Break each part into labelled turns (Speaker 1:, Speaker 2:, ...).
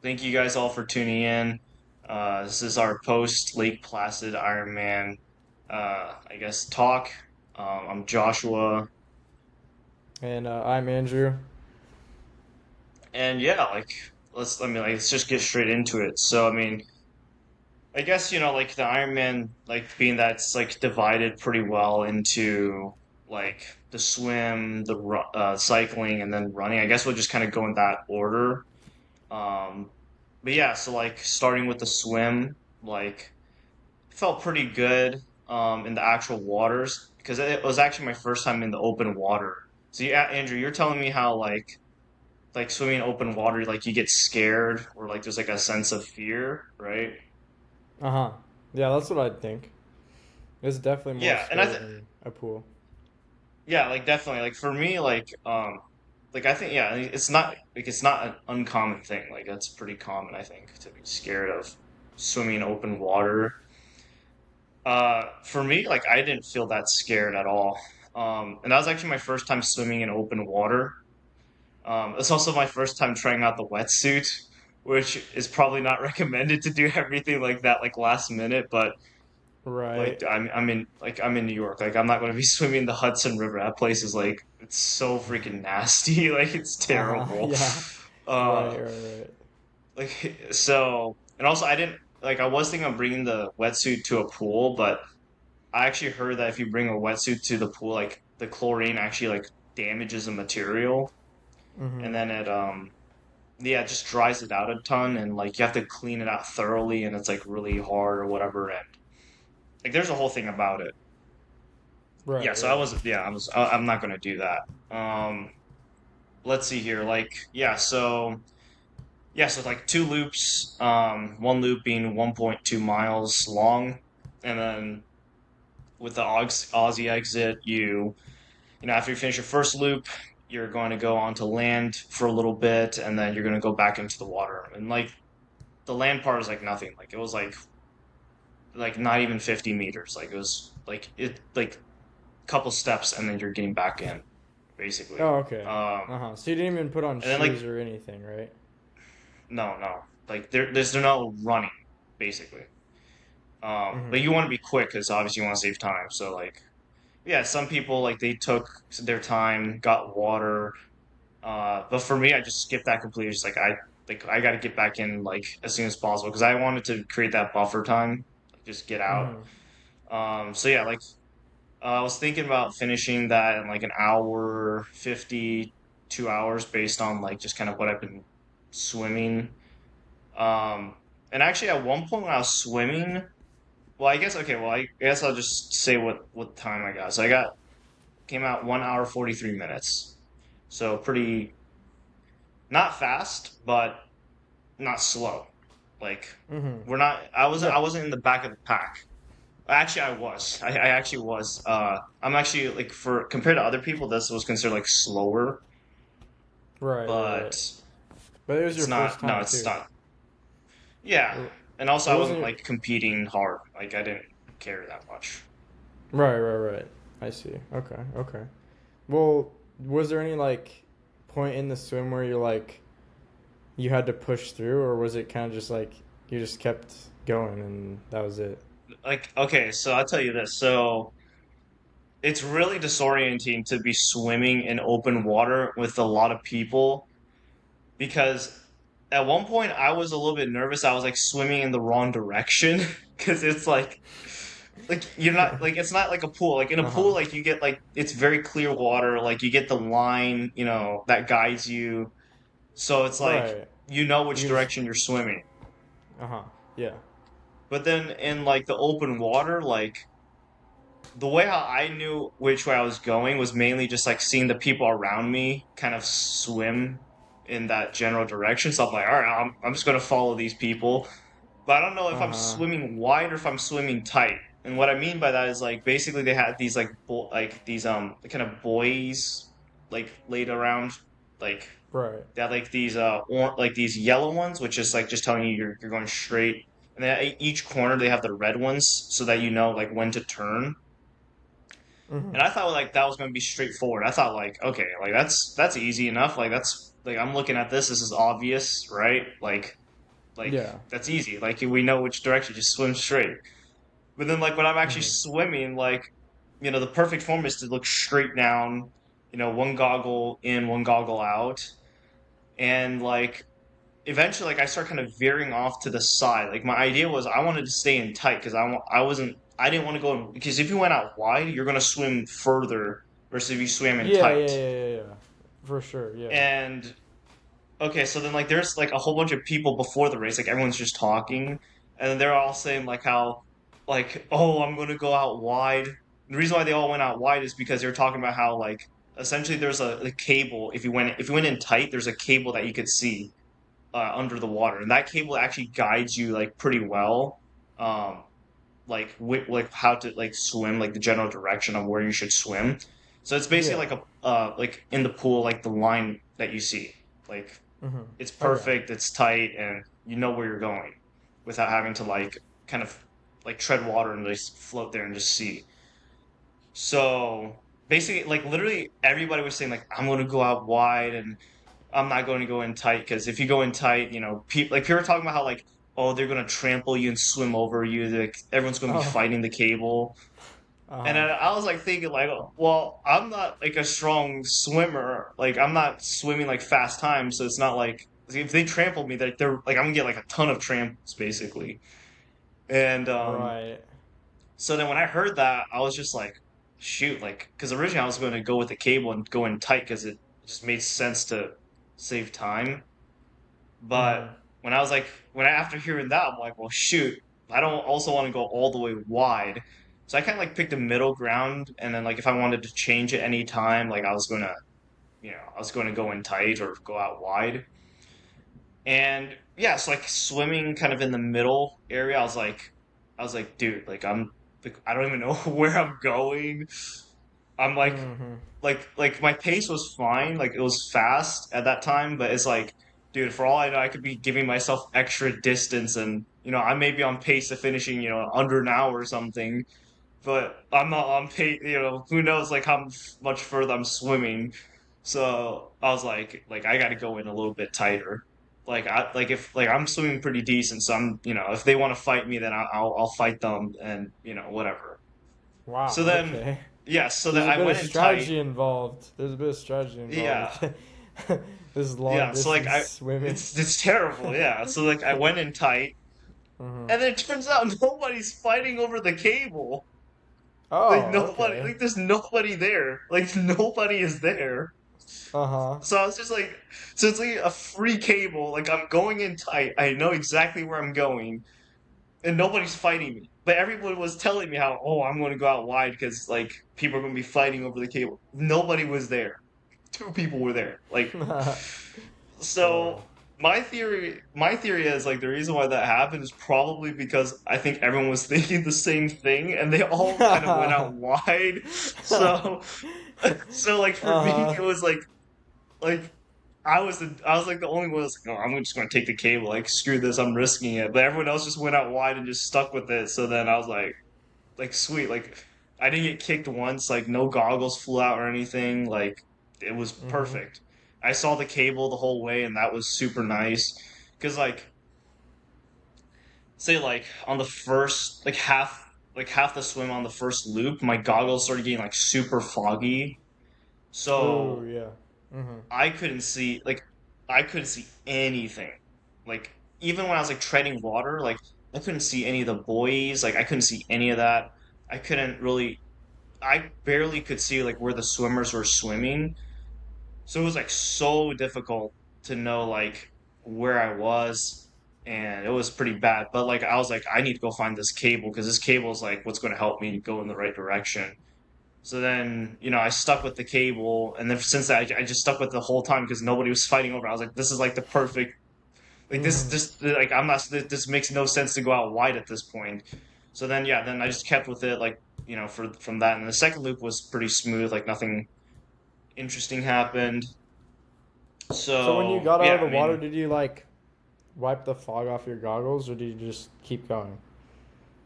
Speaker 1: Thank you guys all for tuning in. This is our post Lake Placid Ironman, I guess, talk. I'm Joshua,
Speaker 2: And I'm Andrew.
Speaker 1: and yeah, let's just get straight into it. So, I mean, I guess like the Ironman, like being that's like divided pretty well into like the swim, cycling, and then running. I guess we'll just kind of go in that order. Um, but yeah, so like starting with the swim, like. Felt pretty good in the actual waters because it was actually my first time in the open water. So yeah, Andrew, you're telling me how like swimming in open water, like you get scared or like there's like a sense of fear, right?
Speaker 2: Uh huh. Yeah, that's what I'd think. It's definitely more
Speaker 1: Yeah, and I
Speaker 2: scary
Speaker 1: think
Speaker 2: than a pool.
Speaker 1: yeah, like definitely like for me like I think yeah, it's not an uncommon thing. Like that's pretty common I think to be scared of swimming in open water. For me, like I didn't feel that scared at all. And that was actually my first time swimming in open water. It's also my first time trying out the wetsuit, which is probably not recommended to do everything like that, like last minute. But
Speaker 2: Right.
Speaker 1: like I'm in New York. Like I'm not going to be swimming the Hudson River. That place is like it's so freaking nasty. Like it's
Speaker 2: Uh huh.
Speaker 1: terrible.
Speaker 2: Yeah.
Speaker 1: Uh,
Speaker 2: Right.
Speaker 1: and also I didn't like I was thinking of bringing the wetsuit to a pool, but I actually heard that if you bring a wetsuit to the pool, like the chlorine actually like damages the material, and
Speaker 2: Mm-hmm.
Speaker 1: then it yeah, it just dries it out a ton, and like you have to clean it out thoroughly, and it's like really hard or whatever, and like there's a whole thing about it. Yeah,
Speaker 2: Right.
Speaker 1: so
Speaker 2: Right.
Speaker 1: I'm not gonna do that. Let's see here, like so like two loops, one loop being 1.2 miles long, and then with the Aussie exit, after you finish your first loop, you're going to go onto land for a little bit, and then you're going to go back into the water. And like the land part is like nothing. Like it was like not even 50 meters. Like it was like a couple steps, and then you're getting back in, basically.
Speaker 2: Oh, okay.
Speaker 1: Um,
Speaker 2: Uh huh. So you didn't even put on
Speaker 1: and then like
Speaker 2: shoes or anything, right?
Speaker 1: no, like there's no running, basically.
Speaker 2: Mm-hmm.
Speaker 1: But you want to be quick because obviously you want to save time. So like yeah, some people like they took their time, got water. But for me, I just skipped that completely. Just like I got to get back in like as soon as possible because I wanted to create that buffer time, like just get out.
Speaker 2: Mm-hmm.
Speaker 1: So yeah, like I was thinking about finishing that in like an hour 50, 2 hours based on like just kind of what I've been swimming. Um, and actually at one point when I was swimming, well, I guess okay, well I guess I'll just say what time I got. So I got came out 1 hour 43 minutes. So pretty not fast, but not slow. Like
Speaker 2: Mm-hmm.
Speaker 1: we're not. I
Speaker 2: Yeah.
Speaker 1: wasn't in the back of the pack. Actually, I was. I actually was. I'm actually like for compared to other people, this was considered like slower,
Speaker 2: Right. Right. Right.
Speaker 1: but
Speaker 2: But it was your
Speaker 1: it's
Speaker 2: first
Speaker 1: not. No,
Speaker 2: time
Speaker 1: it's
Speaker 2: too.
Speaker 1: not. Yeah,
Speaker 2: It,
Speaker 1: and also
Speaker 2: it
Speaker 1: I
Speaker 2: wasn't
Speaker 1: wasn't
Speaker 2: your.
Speaker 1: like competing hard. Like I didn't care that much.
Speaker 2: Right. Right. Right. I see. Okay. Okay. Well, was there any like point in the swim where you're like you had to push through, or was it kind of just like you just kept going and that was it?
Speaker 1: Like okay, so I'll tell you this. So it's really disorienting to be swimming in open water with a lot of people because at one point I was a little bit nervous. I was like swimming in the wrong direction because it's like you're not like it's not like a pool. Like in a
Speaker 2: Uh huh.
Speaker 1: pool, like you get like it's very clear water. Like you get the line, that guides you. So it's like
Speaker 2: Right.
Speaker 1: you know
Speaker 2: You
Speaker 1: which
Speaker 2: can just.
Speaker 1: direction you're swimming.
Speaker 2: Uh huh. Yeah.
Speaker 1: But then in like the open water, like the way how I knew which way I was going was mainly just like seeing the people around me kind of swim in that general direction. So I'm like, all right, I'm just gonna follow these people. But I don't know if
Speaker 2: Uh
Speaker 1: I'm
Speaker 2: huh.
Speaker 1: swimming wide or if I'm swimming tight. And what I mean by that is like basically they had these like these kind of buoys like laid around like
Speaker 2: Right.
Speaker 1: they had like these like these yellow ones which is like just telling you you're going straight. And then at each corner they have the red ones so that you know like when to turn.
Speaker 2: Mm-hmm.
Speaker 1: And I thought like that was going to be straightforward. I thought like, okay, like that's easy enough. Like that's like I'm looking at this. This is obvious, right? Like, like
Speaker 2: Yeah.
Speaker 1: that's easy. Like we know which direction, just swim straight. But then like when I'm actually
Speaker 2: Mhm.
Speaker 1: swimming, like the perfect form is to look straight down, one goggle in, one goggle out, and like eventually like I start kind of veering off to the side. Like my idea was I wanted to stay in tight because I didn't want to go in, because if you went out wide, you're gonna swim further versus if you swam in
Speaker 2: Yeah, yeah,
Speaker 1: tight.
Speaker 2: yeah, yeah, yeah. For sure, yeah.
Speaker 1: And okay, so then like there's like a whole bunch of people before the race, like everyone's just talking, and they're all saying like how like, oh, I'm gonna go out wide. The reason why they all went out wide is because they were talking about how like essentially there's a cable. If you went in tight, there's a cable that you could see under the water, and that cable actually guides you like pretty well, um, like how to like swim, like the general direction of where you should swim. So it's basically
Speaker 2: Yeah.
Speaker 1: like a like in the pool, like the line that you see, like
Speaker 2: Mhm.
Speaker 1: it's
Speaker 2: Okay.
Speaker 1: perfect, it's tight, and you know where you're going without having to like kind of like tread water and just float there and just see. So basically, like literally everybody was saying like I'm gonna go out wide and I'm not going to go in tight because if you go in tight, people are talking about how like, oh, they're gonna trample you and swim over you. Like everyone's gonna be
Speaker 2: Oh.
Speaker 1: fighting the cable. And
Speaker 2: Uh-huh.
Speaker 1: then I was like thinking like, oh, well, I'm not like a strong swimmer. Like I'm not swimming like fast times, so it's not like if they trample me, they're like I'm gonna get like a ton of tramples basically. And
Speaker 2: Right.
Speaker 1: so then when I heard that, I was just like, shoot, like because originally I was going to go with the cable and go in tight because it just made sense to save time.
Speaker 2: Mhm.
Speaker 1: But after hearing that, I'm like, well, shoot, I don't also want to go all the way wide. So I kind of like picked a middle ground, and then like if I wanted to change it any time, like I was gonna go in tight or go out wide. And yeah, so like swimming kind of in the middle area, I was like, dude, like I don't even know where I'm going. I'm
Speaker 2: Mhm.
Speaker 1: like my pace was fine, like it was fast at that time, but it's like, dude, for all I know, I could be giving myself extra distance, and I may be on pace to finishing, under an hour or something, but I'm not on pace. Who knows like how much further I'm swimming. So I was like I got to go in a little bit tighter. If like I'm swimming pretty decent, so if they want to fight me, then I'll fight them, and whatever.
Speaker 2: Wow,
Speaker 1: So then,
Speaker 2: okay.
Speaker 1: yeah, so
Speaker 2: So
Speaker 1: that
Speaker 2: there's a
Speaker 1: I
Speaker 2: bit of
Speaker 1: went in tight.
Speaker 2: strategy involved. There's a bit of strategy involved
Speaker 1: Yeah,
Speaker 2: with this long
Speaker 1: yeah. So like
Speaker 2: distance swimming.
Speaker 1: it's terrible. Yeah. So like I went in tight,
Speaker 2: Mhm.
Speaker 1: and then it turns out nobody's fighting over the cable. Like
Speaker 2: Oh,
Speaker 1: nobody,
Speaker 2: okay.
Speaker 1: like there's nobody there. Like nobody is there.
Speaker 2: Uh-huh.
Speaker 1: So I was just like, so it's like a free cable. Like I'm going in tight. I know exactly where I'm going, and nobody's fighting me. But everyone was telling me how, oh, I'm going to go out wide because like people are going to be fighting over the cable. Nobody was there. Two people were there. Like,
Speaker 2: Uh,
Speaker 1: so my theory is like the reason why that happened is probably because I think everyone was thinking the same thing and they all kind of went out wide. So so like for me
Speaker 2: uh-huh.
Speaker 1: it was like I was like the only one that's like, oh, I'm just gonna take the cable, like screw this, I'm risking it. But everyone else just went out wide and just stuck with it. So then I was like sweet, like I didn't get kicked once, like no goggles flew out or anything, like it was
Speaker 2: Mhm.
Speaker 1: perfect. I saw the cable the whole way and that was super nice. Cause like say like on the first like half the swim on the first loop, my goggles started getting like super foggy.
Speaker 2: Oh,
Speaker 1: So
Speaker 2: yeah. Mhm.
Speaker 1: I couldn't see like I couldn't see anything. Like even when I was like treading water, like I couldn't see any of the buoys, like I couldn't see any of that. I couldn't really I barely could see like where the swimmers were swimming. So it was like so difficult to know like where I was, and it was pretty bad. But like I was like I need to go find this cable because this cable is like what's going to help me go in the right direction. So then, I stuck with the cable, and then since that, I just stuck with it the whole time because nobody was fighting over it. I was like, this is like the perfect, like this,
Speaker 2: Mhm.
Speaker 1: just like I'm not. This makes no sense to go out wide at this point. So then, yeah, then I just kept with it, like from that. And the second loop was pretty smooth, like nothing interesting happened.
Speaker 2: So when you
Speaker 1: So
Speaker 2: got out of
Speaker 1: yeah,
Speaker 2: the
Speaker 1: I
Speaker 2: water,
Speaker 1: mean,
Speaker 2: did you like wipe the fog off your goggles or did you just keep going?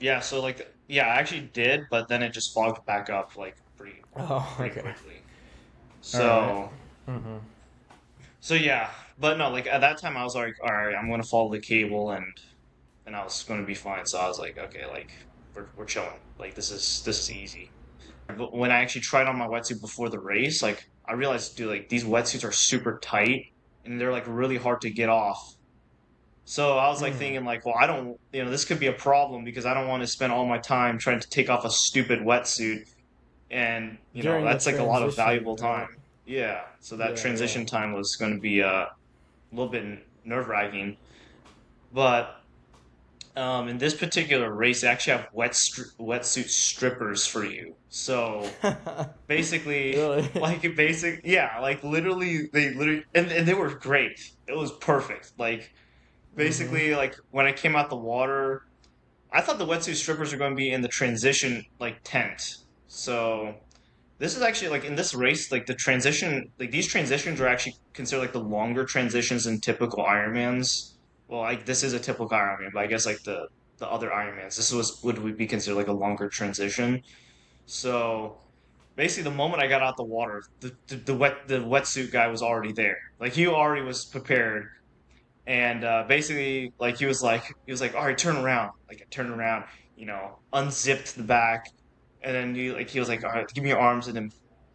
Speaker 1: yeah. So like, yeah, I actually did, but then it just fogged back up like pretty
Speaker 2: Oh,
Speaker 1: pretty
Speaker 2: okay.
Speaker 1: quickly.
Speaker 2: All right.
Speaker 1: So
Speaker 2: Mhm.
Speaker 1: so yeah. But no, like at that time I was like, all right, I'm gonna follow the cable and I was gonna be fine. So I was like, okay, like we're chilling. Like this is easy. But when I actually tried on my wetsuit before the race, like I realized, dude, like these wetsuits are super tight and they're like really hard to get off. So I was like
Speaker 2: Mm.
Speaker 1: thinking like, well, I don't, this could be a problem because I don't want to spend all my time trying to take off a stupid wetsuit and,
Speaker 2: During the
Speaker 1: that's like a lot of
Speaker 2: transition,
Speaker 1: valuable time.
Speaker 2: right?
Speaker 1: Yeah. So that
Speaker 2: Yeah, yeah.
Speaker 1: transition time was going to be a little bit nerve-wracking. But in this particular race, they actually have wetsuit strippers for you. So basically,
Speaker 2: Really?
Speaker 1: yeah, like literally, and they were great. It was perfect. Like
Speaker 2: Mm-hmm.
Speaker 1: basically, like when I came out the water, I thought the wetsuit strippers were going to be in the transition like tent. So this is actually like in this race, like the transition, like these transitions are actually considered like the longer transitions in typical Ironmans. Well, like this is a typical Ironman, but I guess like the other Ironmans, this was would be considered like a longer transition. So basically, the moment I got out the water, the wetsuit guy was already there. Like he already was prepared, and basically, like he was like, all right, turn around. Like I turned around, unzipped the back, and then he was like, all right, give me your arms, and then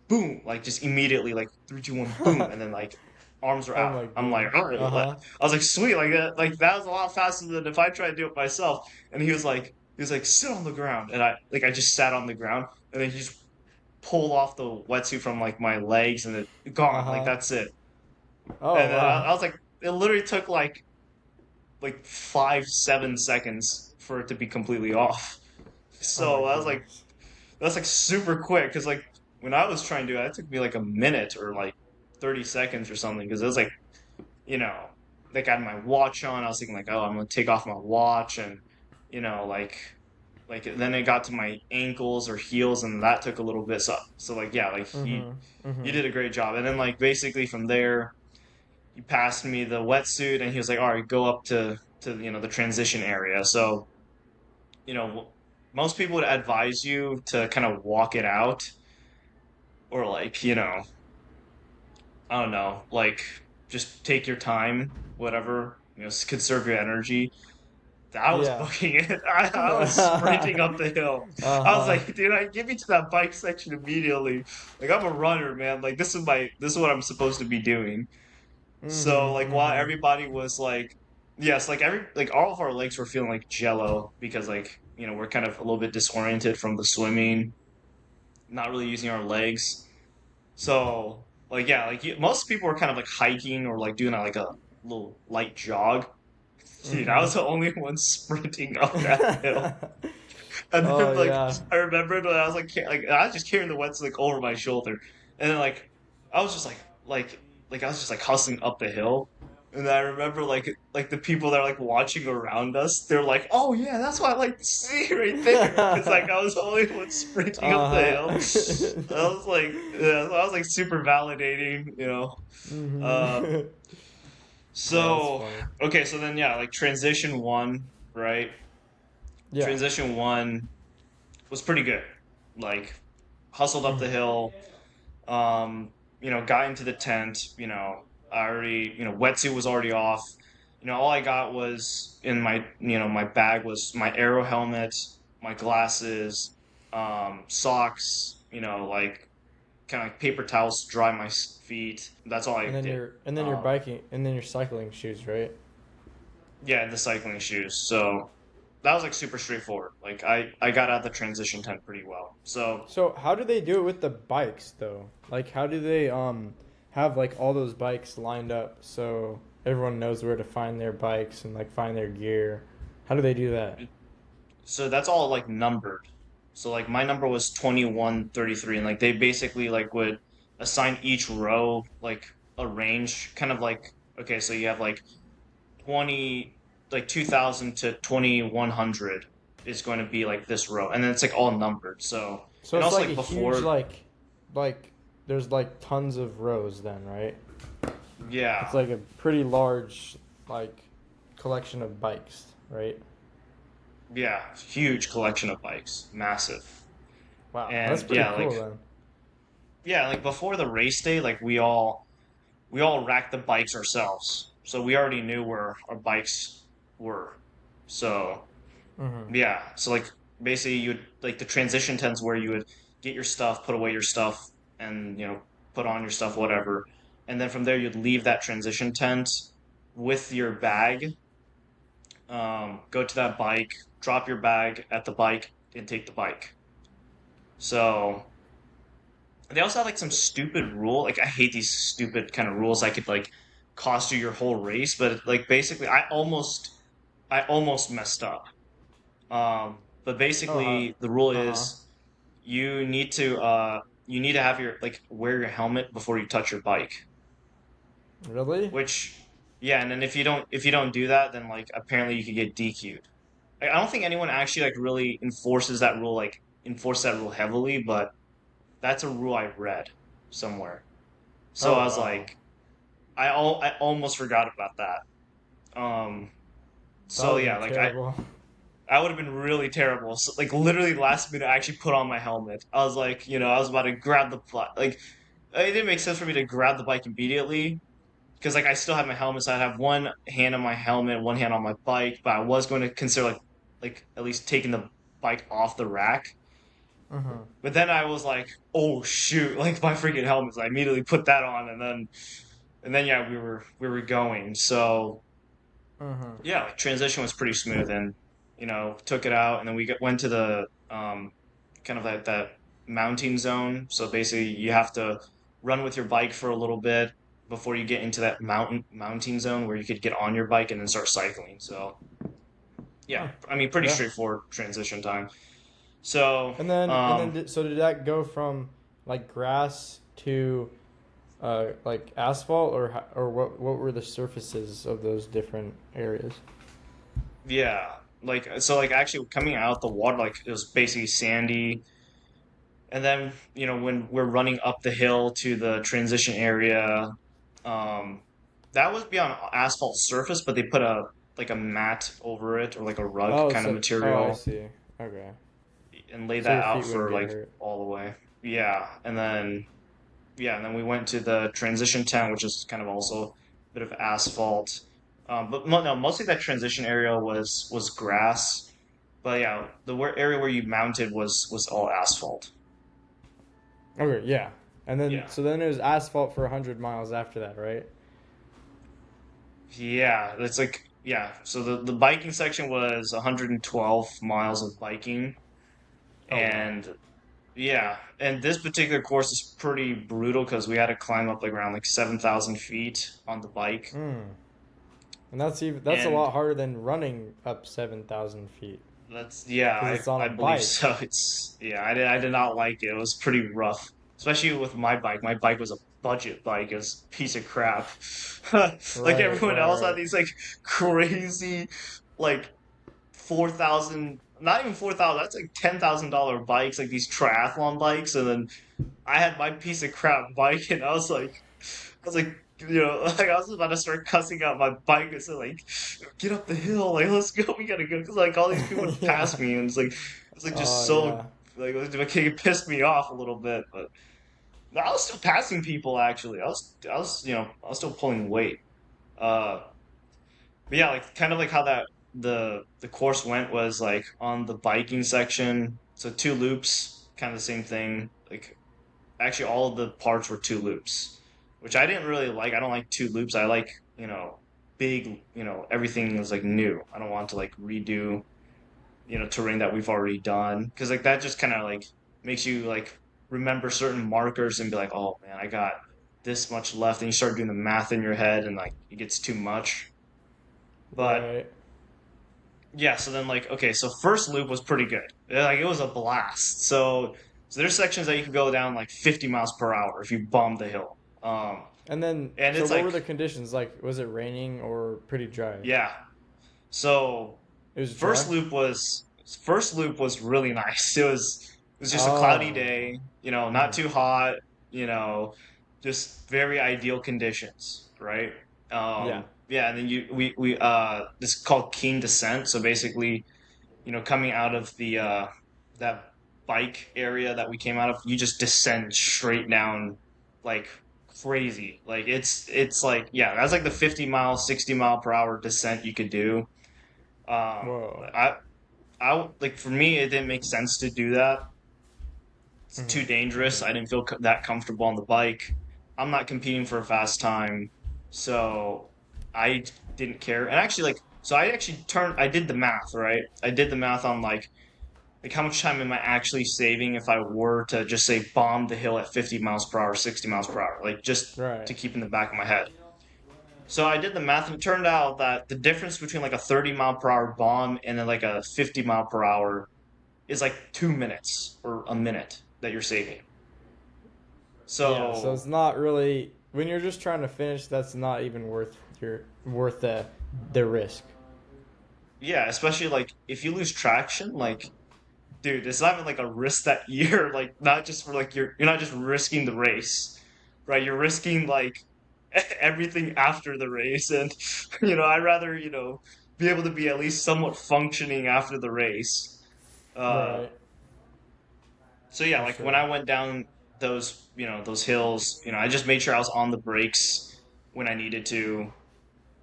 Speaker 1: boom, like just immediately, like 3, 2, 1, boom, and then like arms were
Speaker 2: Oh
Speaker 1: out.
Speaker 2: my
Speaker 1: I'm like,
Speaker 2: goodness.
Speaker 1: all right,
Speaker 2: Uh-huh.
Speaker 1: I was like, sweet, like that was a lot faster than if I tried to do it myself. And he was like, sit on the ground, and I just sat on the ground, and then he just pulled off the wetsuit from like my legs, and it gone, like
Speaker 2: Uh-huh.
Speaker 1: that's it.
Speaker 2: Oh
Speaker 1: And then I,
Speaker 2: wow.
Speaker 1: I was like, it literally took like 5, 7 seconds for it to be completely off.
Speaker 2: Oh my
Speaker 1: So I was like,
Speaker 2: goodness.
Speaker 1: that's like super quick because like when I was trying to do it, it took me like a minute or like 30 seconds or something because it was like, you know, like I had my watch on. I was thinking like, oh, I'm gonna take off my watch and like then it got to my ankles or heels and that took a little bit. So like yeah, like he
Speaker 2: Mm-hmm.
Speaker 1: you
Speaker 2: Mm-hmm.
Speaker 1: did a great job. And then like basically from there he passed me the wetsuit and he was like, all right, go up to the transition area. So you know most people would advise you to kind of walk it out or like I don't know, like just take your time, whatever, conserve your energy. I was
Speaker 2: Yeah.
Speaker 1: booking it. I was sprinting up the hill. I was
Speaker 2: Uh-huh.
Speaker 1: like, dude, get me to that bike section immediately. Like I'm a runner, man. Like this is what I'm supposed to be doing. So
Speaker 2: Mm-hmm.
Speaker 1: like while
Speaker 2: Mm-hmm.
Speaker 1: everybody was like, yes, like all of our legs were feeling like jello because like we're kind of a little bit disoriented from the swimming, not really using our legs. So like yeah, like most people were kind of like hiking or like doing like a little light jog. Dude, I
Speaker 2: Mm-hmm.
Speaker 1: was the only one sprinting up that hill. And
Speaker 2: Oh
Speaker 1: then like
Speaker 2: yeah.
Speaker 1: I remembered when I was like I was just carrying the wets like over my shoulder, and then like I was just like I was just like hustling up the hill, and I remember like the people that are like watching around us, they're like, oh yeah, that's what I like to see right there, because like I was the only one sprinting up the
Speaker 2: Uh-huh.
Speaker 1: hill. I was like yeah, so I was like super validating. Uh,
Speaker 2: Mm-hmm. Oh, that's
Speaker 1: so
Speaker 2: funny.
Speaker 1: okay, so then yeah, like transition one, right?
Speaker 2: Yeah.
Speaker 1: Transition one was pretty good. Like hustled up the
Speaker 2: Mm-hmm.
Speaker 1: hill, got into the tent, I already, wetsuit was already off. All I got was in my bag was my arrow helmet, my glasses, socks, like kind of like paper towels to dry my feet. That's all I did.
Speaker 2: And then your
Speaker 1: Um,
Speaker 2: biking and then your cycling shoes, right?
Speaker 1: yeah, the cycling shoes. So that was like super straightforward. Like I got out the transition tent pretty well. So
Speaker 2: So how do they do it with the bikes though? Like how do they have like all those bikes lined up so everyone knows where to find their bikes and like find their gear? How do they do that?
Speaker 1: so that's all like numbered. So like my number was 2133 and like they basically like would assign each row like a range kind of like okay, so you have like 20 like 2000 to 2100 is going to be like this row and then it's like all numbered. So
Speaker 2: So
Speaker 1: and
Speaker 2: it's
Speaker 1: also
Speaker 2: like a
Speaker 1: like
Speaker 2: huge
Speaker 1: before
Speaker 2: like there's like tons of rows then, right?
Speaker 1: yeah,
Speaker 2: It's like a pretty large like collection of bikes, right?
Speaker 1: yeah, huge collection of bikes, massive.
Speaker 2: Wow, that's
Speaker 1: And
Speaker 2: pretty cool then.
Speaker 1: yeah, like before the race day like we all we all racked the bikes ourselves. So we already knew where our bikes were. So
Speaker 2: Mm-hmm.
Speaker 1: yeah, so like basically you would like the transition tents where you would get your stuff, put away your stuff, and put on your stuff, whatever. And then from there you'd leave that transition tent with your bag, go to that bike, drop your bag at the bike, and take the bike. So they also have like some stupid rule. Like I hate these stupid kind of rules that could like cost you your whole race, but like basically I almost messed up. But
Speaker 2: Oh,
Speaker 1: basically the rule
Speaker 2: uh-huh.
Speaker 1: is you need to have your like wear your helmet before you touch your bike.
Speaker 2: Really?
Speaker 1: Which yeah, and then if you don't do that, then like apparently you could get DQ'd. I don't think anyone actually like really enforce that rule heavily, but that's a rule I read somewhere. So
Speaker 2: Oh,
Speaker 1: I was
Speaker 2: wow.
Speaker 1: like, I almost forgot about that.
Speaker 2: That
Speaker 1: So
Speaker 2: would have
Speaker 1: yeah,
Speaker 2: been
Speaker 1: like
Speaker 2: terrible.
Speaker 1: I would have been really terrible. So, like literally last minute, I actually put on my helmet. I was like, I was about to grab the like. It didn't make sense for me to grab the bike immediately because like I still had my helmet, so I'd have one hand on my helmet, one hand on my bike. But I was going to consider like at least taking the bike off the rack.
Speaker 2: Mm-hmm.
Speaker 1: But then I was like, oh shoot, like my freaking helmet. So I immediately put that on, and then yeah, we were going. So
Speaker 2: Mm-hmm.
Speaker 1: yeah, like transition was pretty smooth, and took it out, and then went to the kind of that mounting zone. So basically, you have to run with your bike for a little bit before you get into that mounting zone where you could get on your bike and then start cycling. So yeah,
Speaker 2: Huh.
Speaker 1: I mean, pretty
Speaker 2: Yeah.
Speaker 1: straightforward transition time. So
Speaker 2: So did that go from like grass to like asphalt, or what were the surfaces of those different areas?
Speaker 1: yeah, like actually coming out the water, like it was basically sandy. And then, when we're running up the hill to the transition area, um, that was be on asphalt surface, but they put a mat over it or like a rug
Speaker 2: Oh,
Speaker 1: kind of
Speaker 2: I
Speaker 1: material
Speaker 2: see. Okay.
Speaker 1: and lay
Speaker 2: So
Speaker 1: that
Speaker 2: your
Speaker 1: out
Speaker 2: feet wouldn't
Speaker 1: for
Speaker 2: get
Speaker 1: like
Speaker 2: hurt.
Speaker 1: all the way. Yeah, and then we went to the transition tent, which is kind of also a bit of asphalt. But no, mostly that transition area was grass. But yeah, area where you mounted was all asphalt.
Speaker 2: Okay, yeah. And then
Speaker 1: Yeah.
Speaker 2: so then it was asphalt for 100 miles after that, right?
Speaker 1: Yeah, it's like yeah. So the biking section was 112 miles of biking,
Speaker 2: Oh wow.
Speaker 1: and yeah, and this particular course is pretty brutal because we had to climb up like around like 7,000 feet on the bike,
Speaker 2: Mm. And that's a
Speaker 1: and
Speaker 2: lot harder than running up 7,000 feet
Speaker 1: that's yeah,
Speaker 2: because
Speaker 1: I
Speaker 2: it's on a
Speaker 1: I believe
Speaker 2: bike.
Speaker 1: so. It's yeah, I did not like it. It was pretty rough, especially with my bike. My bike was a budget bike, it was a piece of crap. Like
Speaker 2: Right,
Speaker 1: everyone
Speaker 2: right,
Speaker 1: else had
Speaker 2: right.
Speaker 1: these like crazy like 4,000, not even 4,000, that's like $10,000 bikes, like these triathlon bikes. And then I had my piece of crap bike, and I was like, like I was about to start cussing out my bike and say, like, get up the hill, like, let's go, we gotta go. Because, like, all these people would pass
Speaker 2: Yeah.
Speaker 1: me, and it's like just
Speaker 2: Oh
Speaker 1: so,
Speaker 2: yeah.
Speaker 1: like, it pissed me off a little bit. But no, I was still passing people, actually. I was still pulling weight. Uh, but yeah, like kind of like how the course went was like on the biking section, so two loops, kind of the same thing. Like actually all of the parts were two loops, which I didn't really like. I don't like two loops. I like, big, everything is like new. I don't want to like redo, terrain that we've already done because like that just kind of like makes you like remember certain markers and be like, "Oh man, I got this much left." And you start doing the math in your head and like it gets too much. But
Speaker 2: Right.
Speaker 1: yeah, so then like okay, so first loop was pretty good. Like it was a blast. So there's sections that you can go down like 50 miles per hour if you bomb the hill.
Speaker 2: And then
Speaker 1: And
Speaker 2: so
Speaker 1: it's
Speaker 2: what
Speaker 1: like
Speaker 2: were the conditions like? Was it raining or pretty dry?
Speaker 1: yeah. So
Speaker 2: It was
Speaker 1: first
Speaker 2: dry.
Speaker 1: loop was first loop was really nice. It was just a cloudy
Speaker 2: Oh.
Speaker 1: day, not
Speaker 2: Mhm.
Speaker 1: too hot, you know, just very ideal conditions, right?
Speaker 2: Yeah.
Speaker 1: Yeah, and then this is called keen descent. So basically coming out of the that bike area that we came out of, you just descend straight down like crazy. Like it's like yeah, that's like the 50 mile, 60 mile per hour descent you could do.
Speaker 2: Whoa.
Speaker 1: Like for me, it didn't make sense to do that. It's too
Speaker 2: Mm-hmm.
Speaker 1: dangerous.
Speaker 2: Mm-hmm.
Speaker 1: I didn't feel that comfortable on the bike. I'm not competing for a fast time, so I didn't care. And actually, like, so I actually turned. I did the math, right? I did the math on like how much time am I actually saving if I were to just say bomb the hill at 50 miles per hour, 60 miles per hour, like just
Speaker 2: Right.
Speaker 1: to keep in the back of my head. So I did the math, and it turned out that the difference between like a 30 mile per hour bomb and then like a 50 mile per hour is like 2 minutes or a minute that you're saving.
Speaker 2: Yeah. So it's
Speaker 1: So
Speaker 2: not really when you're just trying to finish. That's not even worth the risk.
Speaker 1: yeah, especially like if you lose traction, like dude, it's not even like a risk that you're like not just for like you're not just risking the race, right? You're risking like everything after the race, and I'd rather be able to be at least somewhat functioning after the race. Uh,
Speaker 2: Right.
Speaker 1: so yeah,
Speaker 2: For
Speaker 1: like when
Speaker 2: sure.
Speaker 1: I went down those hills, I just made sure I was on the brakes when I needed to,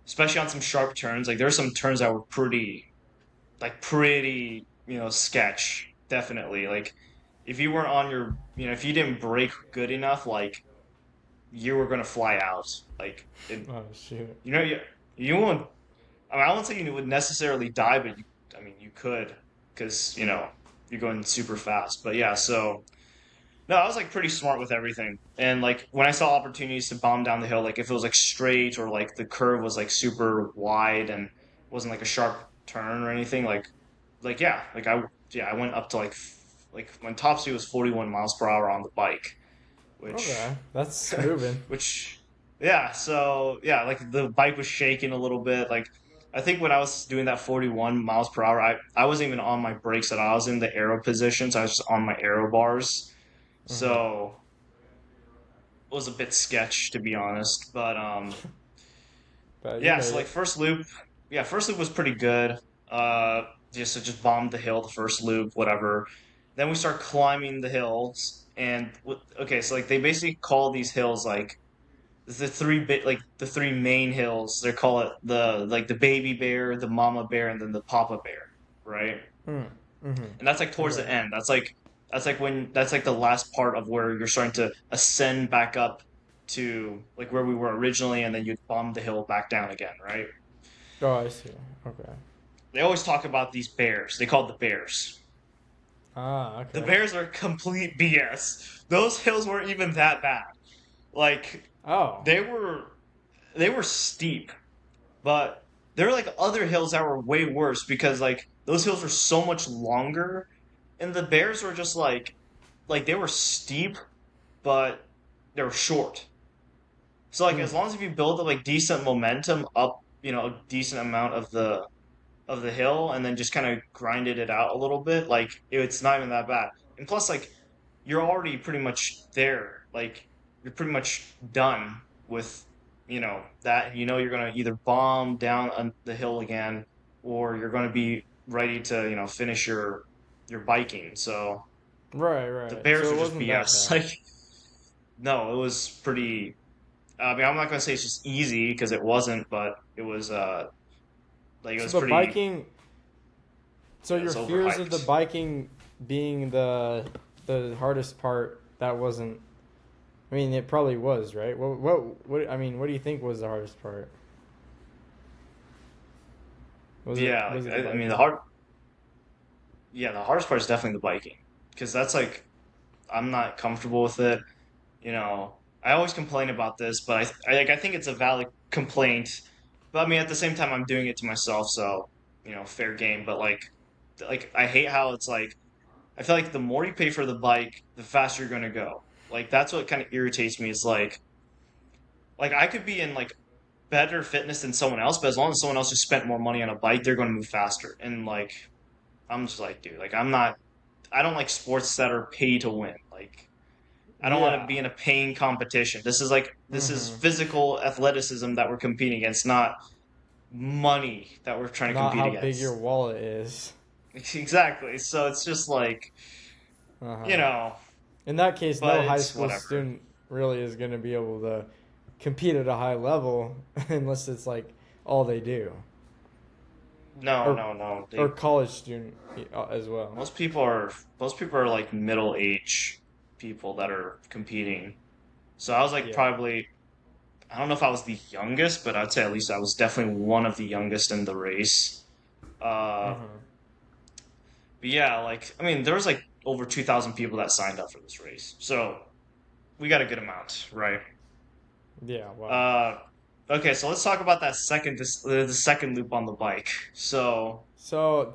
Speaker 1: especially on some sharp turns. Like there were some turns that were pretty, sketch, definitely. Like if you weren't on if you didn't brake good enough, like you were gonna fly out. Like
Speaker 2: Oh shoot.
Speaker 1: you won't. I mean, I won't say you would necessarily die, but I mean, you could because you're going super fast. But yeah, so no, I was like pretty smart with everything. And like when I saw opportunities to bomb down the hill, like if it was like straight or like the curve was like super wide and wasn't like a sharp turn or anything, like yeah, I went up to like when top speed was 41 miles per hour on the bike, which
Speaker 2: Okay, that's moving.
Speaker 1: which yeah, so yeah, like the bike was shaking a little bit. Like I think when I was doing that 41 miles per hour, I wasn't even on my brakes at all. I was in the aero position, so I was just on my aero bars.
Speaker 2: Mm-hmm.
Speaker 1: So it was a bit sketch to be honest. But
Speaker 2: But you
Speaker 1: yeah,
Speaker 2: made
Speaker 1: so like
Speaker 2: it.
Speaker 1: first loop was pretty good. Just bombed the hill the first loop, whatever. Then we start climbing the hills, and okay, so like they basically call these hills like the three main hills. They call it the baby bear, the mama bear, and then the papa bear, right?
Speaker 2: Mm. Mm-hmm.
Speaker 1: And that's like towards the
Speaker 2: Okay.
Speaker 1: end. That's like the last part of where you're starting to ascend back up to like where we were originally, and then you bomb the hill back down again, right?
Speaker 2: Oh, I see. Okay.
Speaker 1: They always talk about these bears. They call it the bears.
Speaker 2: Ah,
Speaker 1: The
Speaker 2: okay.
Speaker 1: bears are complete BS. Those hills weren't even that bad. Like
Speaker 2: Oh.
Speaker 1: they were they were steep, but there were like other hills that were way worse because like those hills were so much longer, and the bears were just like they were steep, but they were short. So like
Speaker 2: Hmm.
Speaker 1: as long as if you build up like decent momentum up, a decent amount of the hill, and then just kind of grinded it out a little bit, like it's not even that bad. And plus, like you're already pretty much there. Like you're pretty much done with that. You're gonna either bomb down the hill again, or you're gonna be ready to finish your biking. So
Speaker 2: Right,
Speaker 1: the
Speaker 2: right.
Speaker 1: Bears
Speaker 2: So
Speaker 1: are
Speaker 2: it
Speaker 1: just
Speaker 2: wasn't that
Speaker 1: BS.
Speaker 2: bad.
Speaker 1: Like no, it was pretty. I mean, I'm not gonna say it's just easy because it wasn't, but it was like it
Speaker 2: So
Speaker 1: was
Speaker 2: the
Speaker 1: pretty.
Speaker 2: biking. So
Speaker 1: It
Speaker 2: your
Speaker 1: was
Speaker 2: fears of the
Speaker 1: overhyped.
Speaker 2: biking being the hardest part. That wasn't. I mean, it probably was, right? What? I mean, what do you think was the hardest part?
Speaker 1: Yeah,
Speaker 2: Was
Speaker 1: like
Speaker 2: it the
Speaker 1: I mean
Speaker 2: biking?
Speaker 1: the hardest part is definitely the biking because that's like I'm not comfortable with it. I always complain about this, but I think it's a valid complaint. But I mean, at the same time, I'm doing it to myself, so fair game. But like I hate how it's like I feel like the more you pay for the bike, the faster you're gonna go. Like that's what kind of irritates me. It's like I could be in like better fitness than someone else, but as long as someone else just spent more money on a bike, they're gonna move faster. And like I'm just like, dude, like I don't like sports that are pay to win. Like I don't want to
Speaker 2: Yeah.
Speaker 1: be in a paying competition. This is
Speaker 2: Mm-hmm.
Speaker 1: physical athleticism that we're competing against, not money that we're trying to
Speaker 2: Not
Speaker 1: compete
Speaker 2: how big your
Speaker 1: against.
Speaker 2: wallet is.
Speaker 1: Exactly. So it's just like,
Speaker 2: Uh
Speaker 1: you
Speaker 2: huh.
Speaker 1: know,
Speaker 2: In that case,
Speaker 1: but
Speaker 2: no high
Speaker 1: it's
Speaker 2: school
Speaker 1: whatever.
Speaker 2: student. really is going to be able to compete at a high level unless it's like all they do,
Speaker 1: No,
Speaker 2: or
Speaker 1: no, no.
Speaker 2: or
Speaker 1: They
Speaker 2: college student as well.
Speaker 1: most people are most people are like middle age people that are competing. So I was like
Speaker 2: Yeah.
Speaker 1: probably I don't know if I was the youngest, but I'd say at least I was definitely one of the youngest in the race. Uh,
Speaker 2: Hmm.
Speaker 1: but yeah, like I mean, there was like over 2,000 people that signed up for this race, so we got a good amount, right?
Speaker 2: Yeah. Wow.
Speaker 1: Uh, okay, so let's talk about that the second loop on the bike. So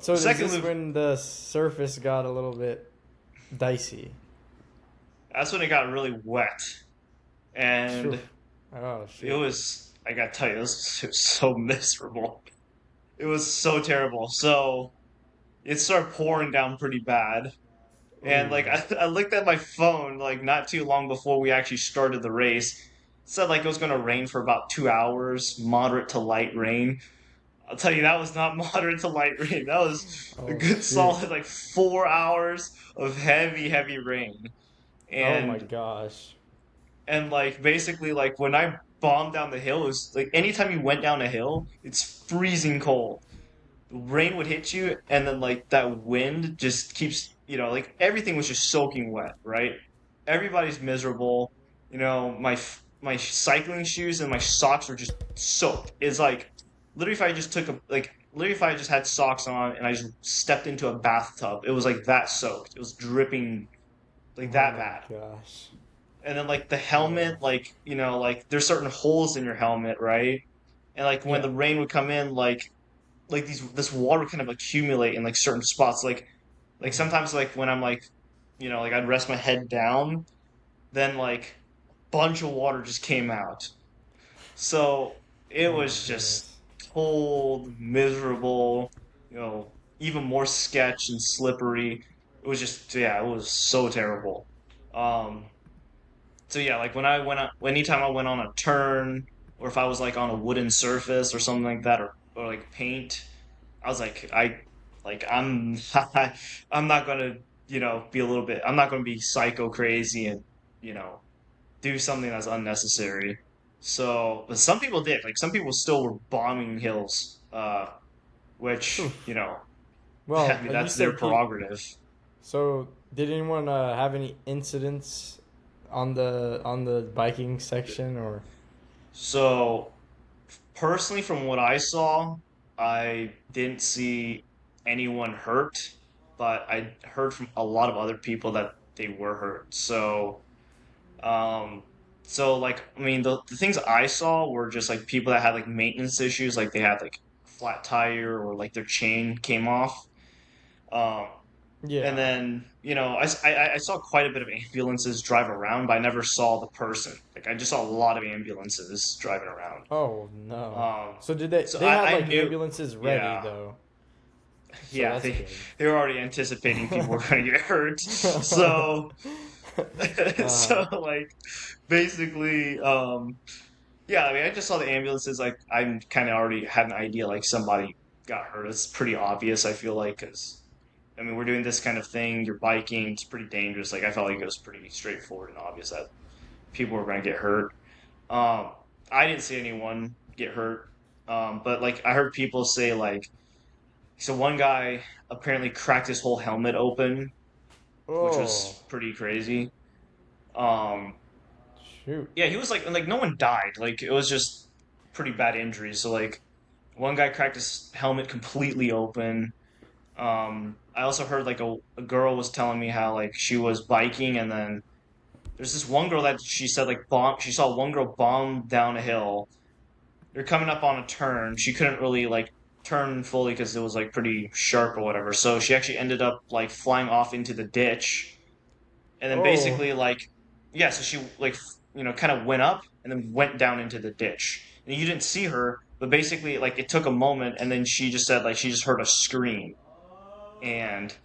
Speaker 2: So
Speaker 1: the
Speaker 2: is
Speaker 1: second
Speaker 2: this
Speaker 1: loop,
Speaker 2: when the surface got a little bit dicey?
Speaker 1: that's when it got really wet,
Speaker 2: Phew.
Speaker 1: and
Speaker 2: Oh
Speaker 1: it
Speaker 2: shoot.
Speaker 1: was I gotta tell you, it was so miserable. It was so terrible. So it started pouring down pretty bad. And like
Speaker 2: Ooh.
Speaker 1: I looked at my phone like not too long before we actually started the race. It said like it was gonna rain for about 2 hours, moderate to light rain. I'll tell you that was not moderate to light rain. That was a
Speaker 2: Oh
Speaker 1: good
Speaker 2: shoot.
Speaker 1: solid like 4 hours of heavy, heavy rain.
Speaker 2: Oh my
Speaker 1: And
Speaker 2: gosh.
Speaker 1: like basically like when I bombed down the hill, it was like anytime you went down a hill, it's freezing cold. Rain would hit you, and then like that wind just keeps, like everything was just soaking wet, right? Everybody's miserable. My cycling shoes and my socks were just soaked. It's like literally if I just took a like literally if I just had socks on and I just stepped into a bathtub, it was like that soaked. It was dripping like
Speaker 2: Oh
Speaker 1: that
Speaker 2: my
Speaker 1: bad.
Speaker 2: gosh.
Speaker 1: And then like the
Speaker 2: Oh.
Speaker 1: helmet, like like there's certain holes in your helmet, right? And like when
Speaker 2: Yeah.
Speaker 1: the rain would come in, like this water would kind of accumulate in like certain spots. Like
Speaker 2: Hmm.
Speaker 1: sometimes like when I'm like like I'd rest my head down, then like bunch of water just came out. So it
Speaker 2: Oh my
Speaker 1: was just
Speaker 2: goodness.
Speaker 1: cold, miserable, even more sketch and slippery. It was just yeah, it was so terrible. Um so yeah, like when I went on, anytime I went on a turn, or if I was like on a wooden surface or something like that, or like paint, I was like I'm I'm not gonna be a little bit. I'm not gonna be psycho crazy and you know do something that's unnecessary. So, but some people did. Like some people still were bombing hills, which
Speaker 2: Oof.
Speaker 1: I
Speaker 2: Well,
Speaker 1: mean
Speaker 2: you
Speaker 1: that's their
Speaker 2: said
Speaker 1: prerogative.
Speaker 2: so. Did anyone have any incidents on the biking section or?
Speaker 1: So personally, from what I saw, I didn't see anyone hurt, but I heard from a lot of other people that they were hurt. Um, like, I mean, the things I saw were just like people that had like maintenance issues, like they had like a flat tire or like their chain came off. Um, and
Speaker 2: Yeah.
Speaker 1: then, I saw quite a bit of ambulances drive around, but I never saw the person. Like, I just saw a lot of ambulances driving around.
Speaker 2: Oh no.
Speaker 1: Um,
Speaker 2: So did they?
Speaker 1: so
Speaker 2: They had
Speaker 1: I
Speaker 2: like
Speaker 1: knew,
Speaker 2: ambulances ready
Speaker 1: yeah,
Speaker 2: though, so
Speaker 1: yeah,
Speaker 2: that's good.
Speaker 1: they were already anticipating people were going to get hurt. So,
Speaker 2: uh,
Speaker 1: so like basically, yeah, I mean, I just saw the ambulances. Like, I kind of already had an idea, like somebody got hurt. It's pretty obvious. I feel like, because I mean, we're doing this kind of thing. You're biking. It's pretty dangerous. Like, I felt like it was pretty straightforward and obvious that people were going to get hurt. Um, I didn't see anyone get hurt. But like, I heard people say like, so one guy apparently cracked his whole helmet open, which
Speaker 2: oh
Speaker 1: was pretty crazy. Um,
Speaker 2: shoot.
Speaker 1: yeah, he was like no one died. Like, it was just pretty bad injuries. So like one guy cracked his helmet completely open. I also heard like a girl was telling me how like she was biking and then there's this one girl that she said like she saw one girl bomb down a hill. They're coming up on a turn. She couldn't really like turn fully because it was like pretty sharp or whatever. So she actually ended up like flying off into the ditch. And then
Speaker 2: Oh.
Speaker 1: basically like yeah, so she like kind of went up and then went down into the ditch. And you didn't see her, but basically like it took a moment and then she just said like she just heard a scream. And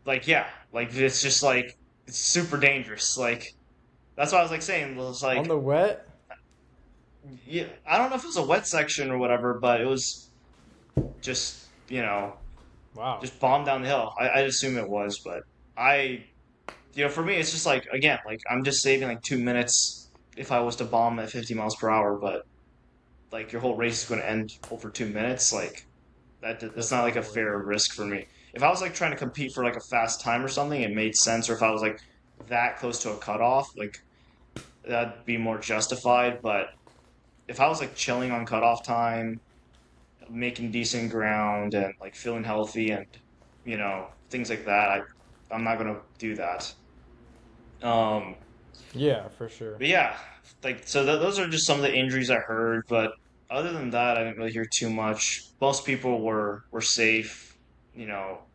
Speaker 1: like yeah, like it's just like it's super dangerous. Like that's what I was like saying. It was
Speaker 2: On
Speaker 1: like
Speaker 2: the wet?
Speaker 1: yeah, I don't know if it was a wet section or whatever, but it was just
Speaker 2: Wow.
Speaker 1: just bombed down the hill. I assume it was, but I for me, it's just like again, like I'm just saving like 2 minutes if I was to bomb at 50 miles per hour, but like your whole race is going to end over 2 minutes. Like that's
Speaker 2: That's
Speaker 1: not like
Speaker 2: not
Speaker 1: a
Speaker 2: worth
Speaker 1: fair
Speaker 2: it.
Speaker 1: risk for me. If I was like trying to compete for like a fast time or something, it made sense. Or if I was like that close to a cutoff, like that'd be more justified. But if I was like chilling on cutoff time, making decent ground, and like feeling healthy, and things like that, I'm not gonna do that. Um,
Speaker 2: Yeah, for sure.
Speaker 1: but yeah, like so those are just some of the injuries I heard. But other than that, I didn't really hear too much. Most people were safe,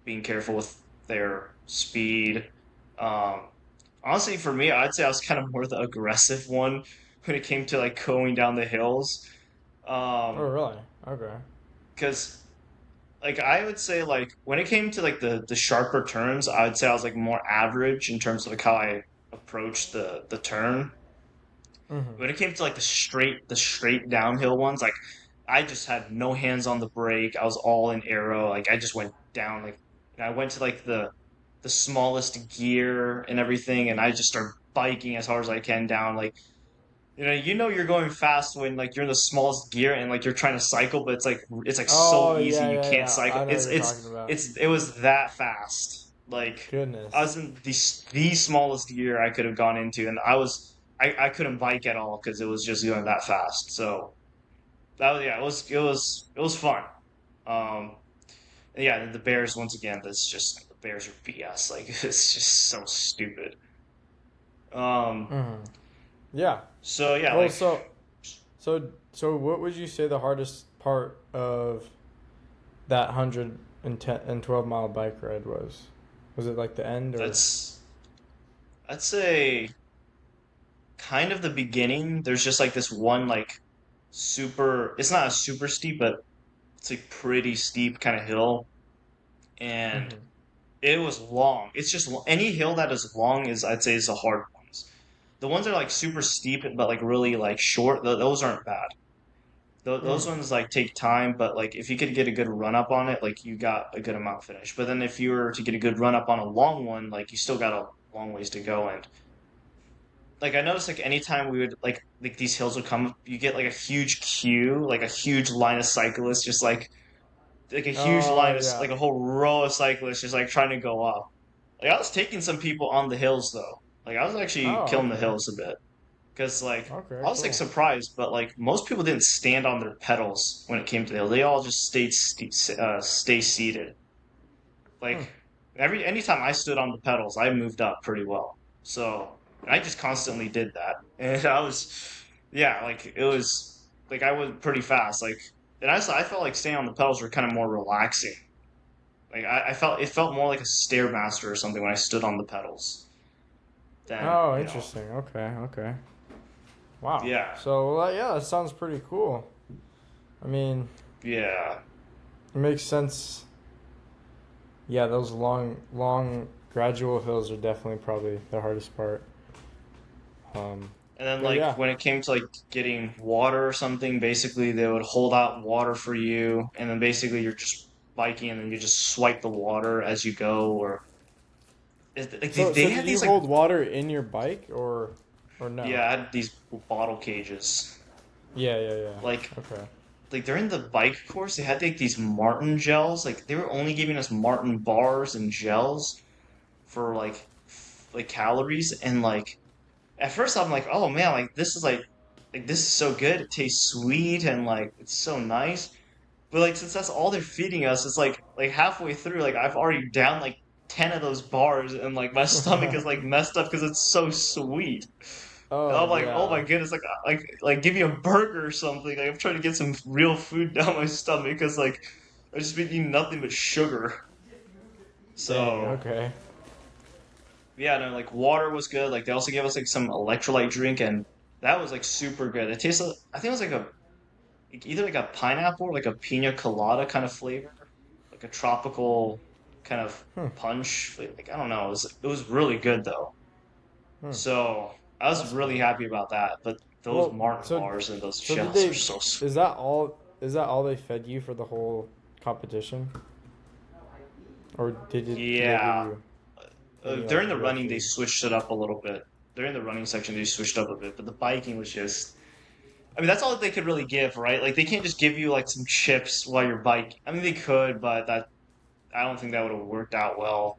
Speaker 1: being careful with their speed. Um, Honestly, for me, I'd say I was kind of more the aggressive one when it came to like going down the hills.
Speaker 2: Oh,
Speaker 1: Um,
Speaker 2: really? Okay.
Speaker 1: because like I would say like when it came to like the sharper turns, I would say I was like more average in terms of like how I approached the turn.
Speaker 2: Mm-hmm.
Speaker 1: When it came to like the straight downhill ones, like I just had no hands on the brake. I was all in aero. Like I just went down like and I went to like the smallest gear and everything, and I just started biking as hard as I can down. Like you're going fast when like you're in the smallest gear and like you're trying to cycle, but it's like so
Speaker 2: Oh,
Speaker 1: easy
Speaker 2: yeah,
Speaker 1: you
Speaker 2: yeah,
Speaker 1: can't
Speaker 2: yeah.
Speaker 1: cycle.
Speaker 2: I know what you're talking about.
Speaker 1: It was that fast. Like I
Speaker 2: Goodness.
Speaker 1: was in the smallest gear I could have gone into, and I couldn't bike at all because it was just going that fast. So that was yeah, it was fun. Um, and yeah, the Bears once again. That's just the Bears are BS. Like it's just so stupid. Um,
Speaker 2: Mm-hmm. Yeah.
Speaker 1: so yeah,
Speaker 2: Well,
Speaker 1: like
Speaker 2: so what would you say the hardest part of that 112 mile bike ride was? Was it like the end or?
Speaker 1: that's I'd say kind of the beginning. There's just like this one like super. It's not a super steep, but it's like pretty steep kind of hill, and
Speaker 2: Mm-hmm.
Speaker 1: it was long. It's just any hill that is long is I'd say is the hard ones. The ones that are like super steep but like really like short, those aren't bad. Those
Speaker 2: Mm.
Speaker 1: ones like take time, but like if you could get a good run up on it, like you got a good amount finished. But then if you were to get a good run up on a long one, like you still got a long ways to go. And like I noticed like anytime we would like these hills would come, you get like a huge queue, like a huge line of cyclists, just like a huge
Speaker 2: Oh
Speaker 1: line of
Speaker 2: yeah.
Speaker 1: like a whole row of cyclists just like trying to go up. Like I was taking some people on the hills though. Like I was actually
Speaker 2: Oh,
Speaker 1: killing the
Speaker 2: okay.
Speaker 1: hills a bit because like
Speaker 2: Okay,
Speaker 1: I was like
Speaker 2: cool.
Speaker 1: surprised, but like most people didn't stand on their pedals when it came to the hill. They all just stay seated.
Speaker 2: Hmm.
Speaker 1: Like anytime I stood on the pedals, I moved up pretty well. So I just constantly did that, and yeah, like it was like I was pretty fast. Like, and I felt like staying on the pedals were kind of more relaxing. Like I felt it felt more like a stairmaster or something when I stood on the pedals. Than
Speaker 2: Oh, interesting. Okay, okay. Wow.
Speaker 1: yeah,
Speaker 2: So, well, yeah, that sounds pretty cool. I mean,
Speaker 1: yeah,
Speaker 2: it makes sense. Yeah, those long, gradual hills are definitely probably the hardest part. Um,
Speaker 1: and then
Speaker 2: but
Speaker 1: like
Speaker 2: yeah.
Speaker 1: when it came to like getting water or something, basically they would hold out water for you, and then basically you're just biking, and then you just swipe the water as you go, or like they,
Speaker 2: So
Speaker 1: they
Speaker 2: did
Speaker 1: had
Speaker 2: you
Speaker 1: these like
Speaker 2: hold water in your bike or no?
Speaker 1: yeah, I had these bottle cages.
Speaker 2: Yeah, yeah, yeah.
Speaker 1: Like
Speaker 2: Okay.
Speaker 1: like during the bike course, they had like these Martin gels. Like they were only giving us Martin bars and gels for like calories, and like at first I'm like, oh man, like this is so good. It tastes sweet and like it's so nice. But like since that's all they're feeding us, it's like halfway through, like I've already down like 10 of those bars, and like my stomach is like messed up because it's so sweet. And
Speaker 2: Oh
Speaker 1: I'm like, oh my
Speaker 2: yeah.
Speaker 1: goodness, like give me a burger or something. Like I'm trying to get some real food down my stomach because like I've just been eating nothing but sugar.
Speaker 2: Dang.
Speaker 1: So
Speaker 2: Okay.
Speaker 1: yeah, no, like water was good. Like they also gave us like some electrolyte drink, and that was like super good. It tasted, I think it was like either like a pineapple or like a pina colada kind of flavor, like a tropical kind of
Speaker 2: Hmm.
Speaker 1: punch. Like I don't know, it was really good though.
Speaker 2: Hmm.
Speaker 1: So I was
Speaker 2: That's
Speaker 1: really
Speaker 2: cool.
Speaker 1: happy about that. But those
Speaker 2: Well,
Speaker 1: Martin
Speaker 2: so
Speaker 1: bars and those
Speaker 2: so did
Speaker 1: shells are
Speaker 2: they?
Speaker 1: so
Speaker 2: Is
Speaker 1: sweet.
Speaker 2: that all? Is that all they fed you for the whole competition, or did they give
Speaker 1: Yeah,
Speaker 2: you? Any like
Speaker 1: During the
Speaker 2: real
Speaker 1: running, they
Speaker 2: food?
Speaker 1: switched it up a little bit. During the running section, they switched up a bit, but the biking was just. I mean, that's all that they could really give, right? Like, they can't just give you like some chips while you're biking. I mean, they could, but that I don't think that would have worked out well.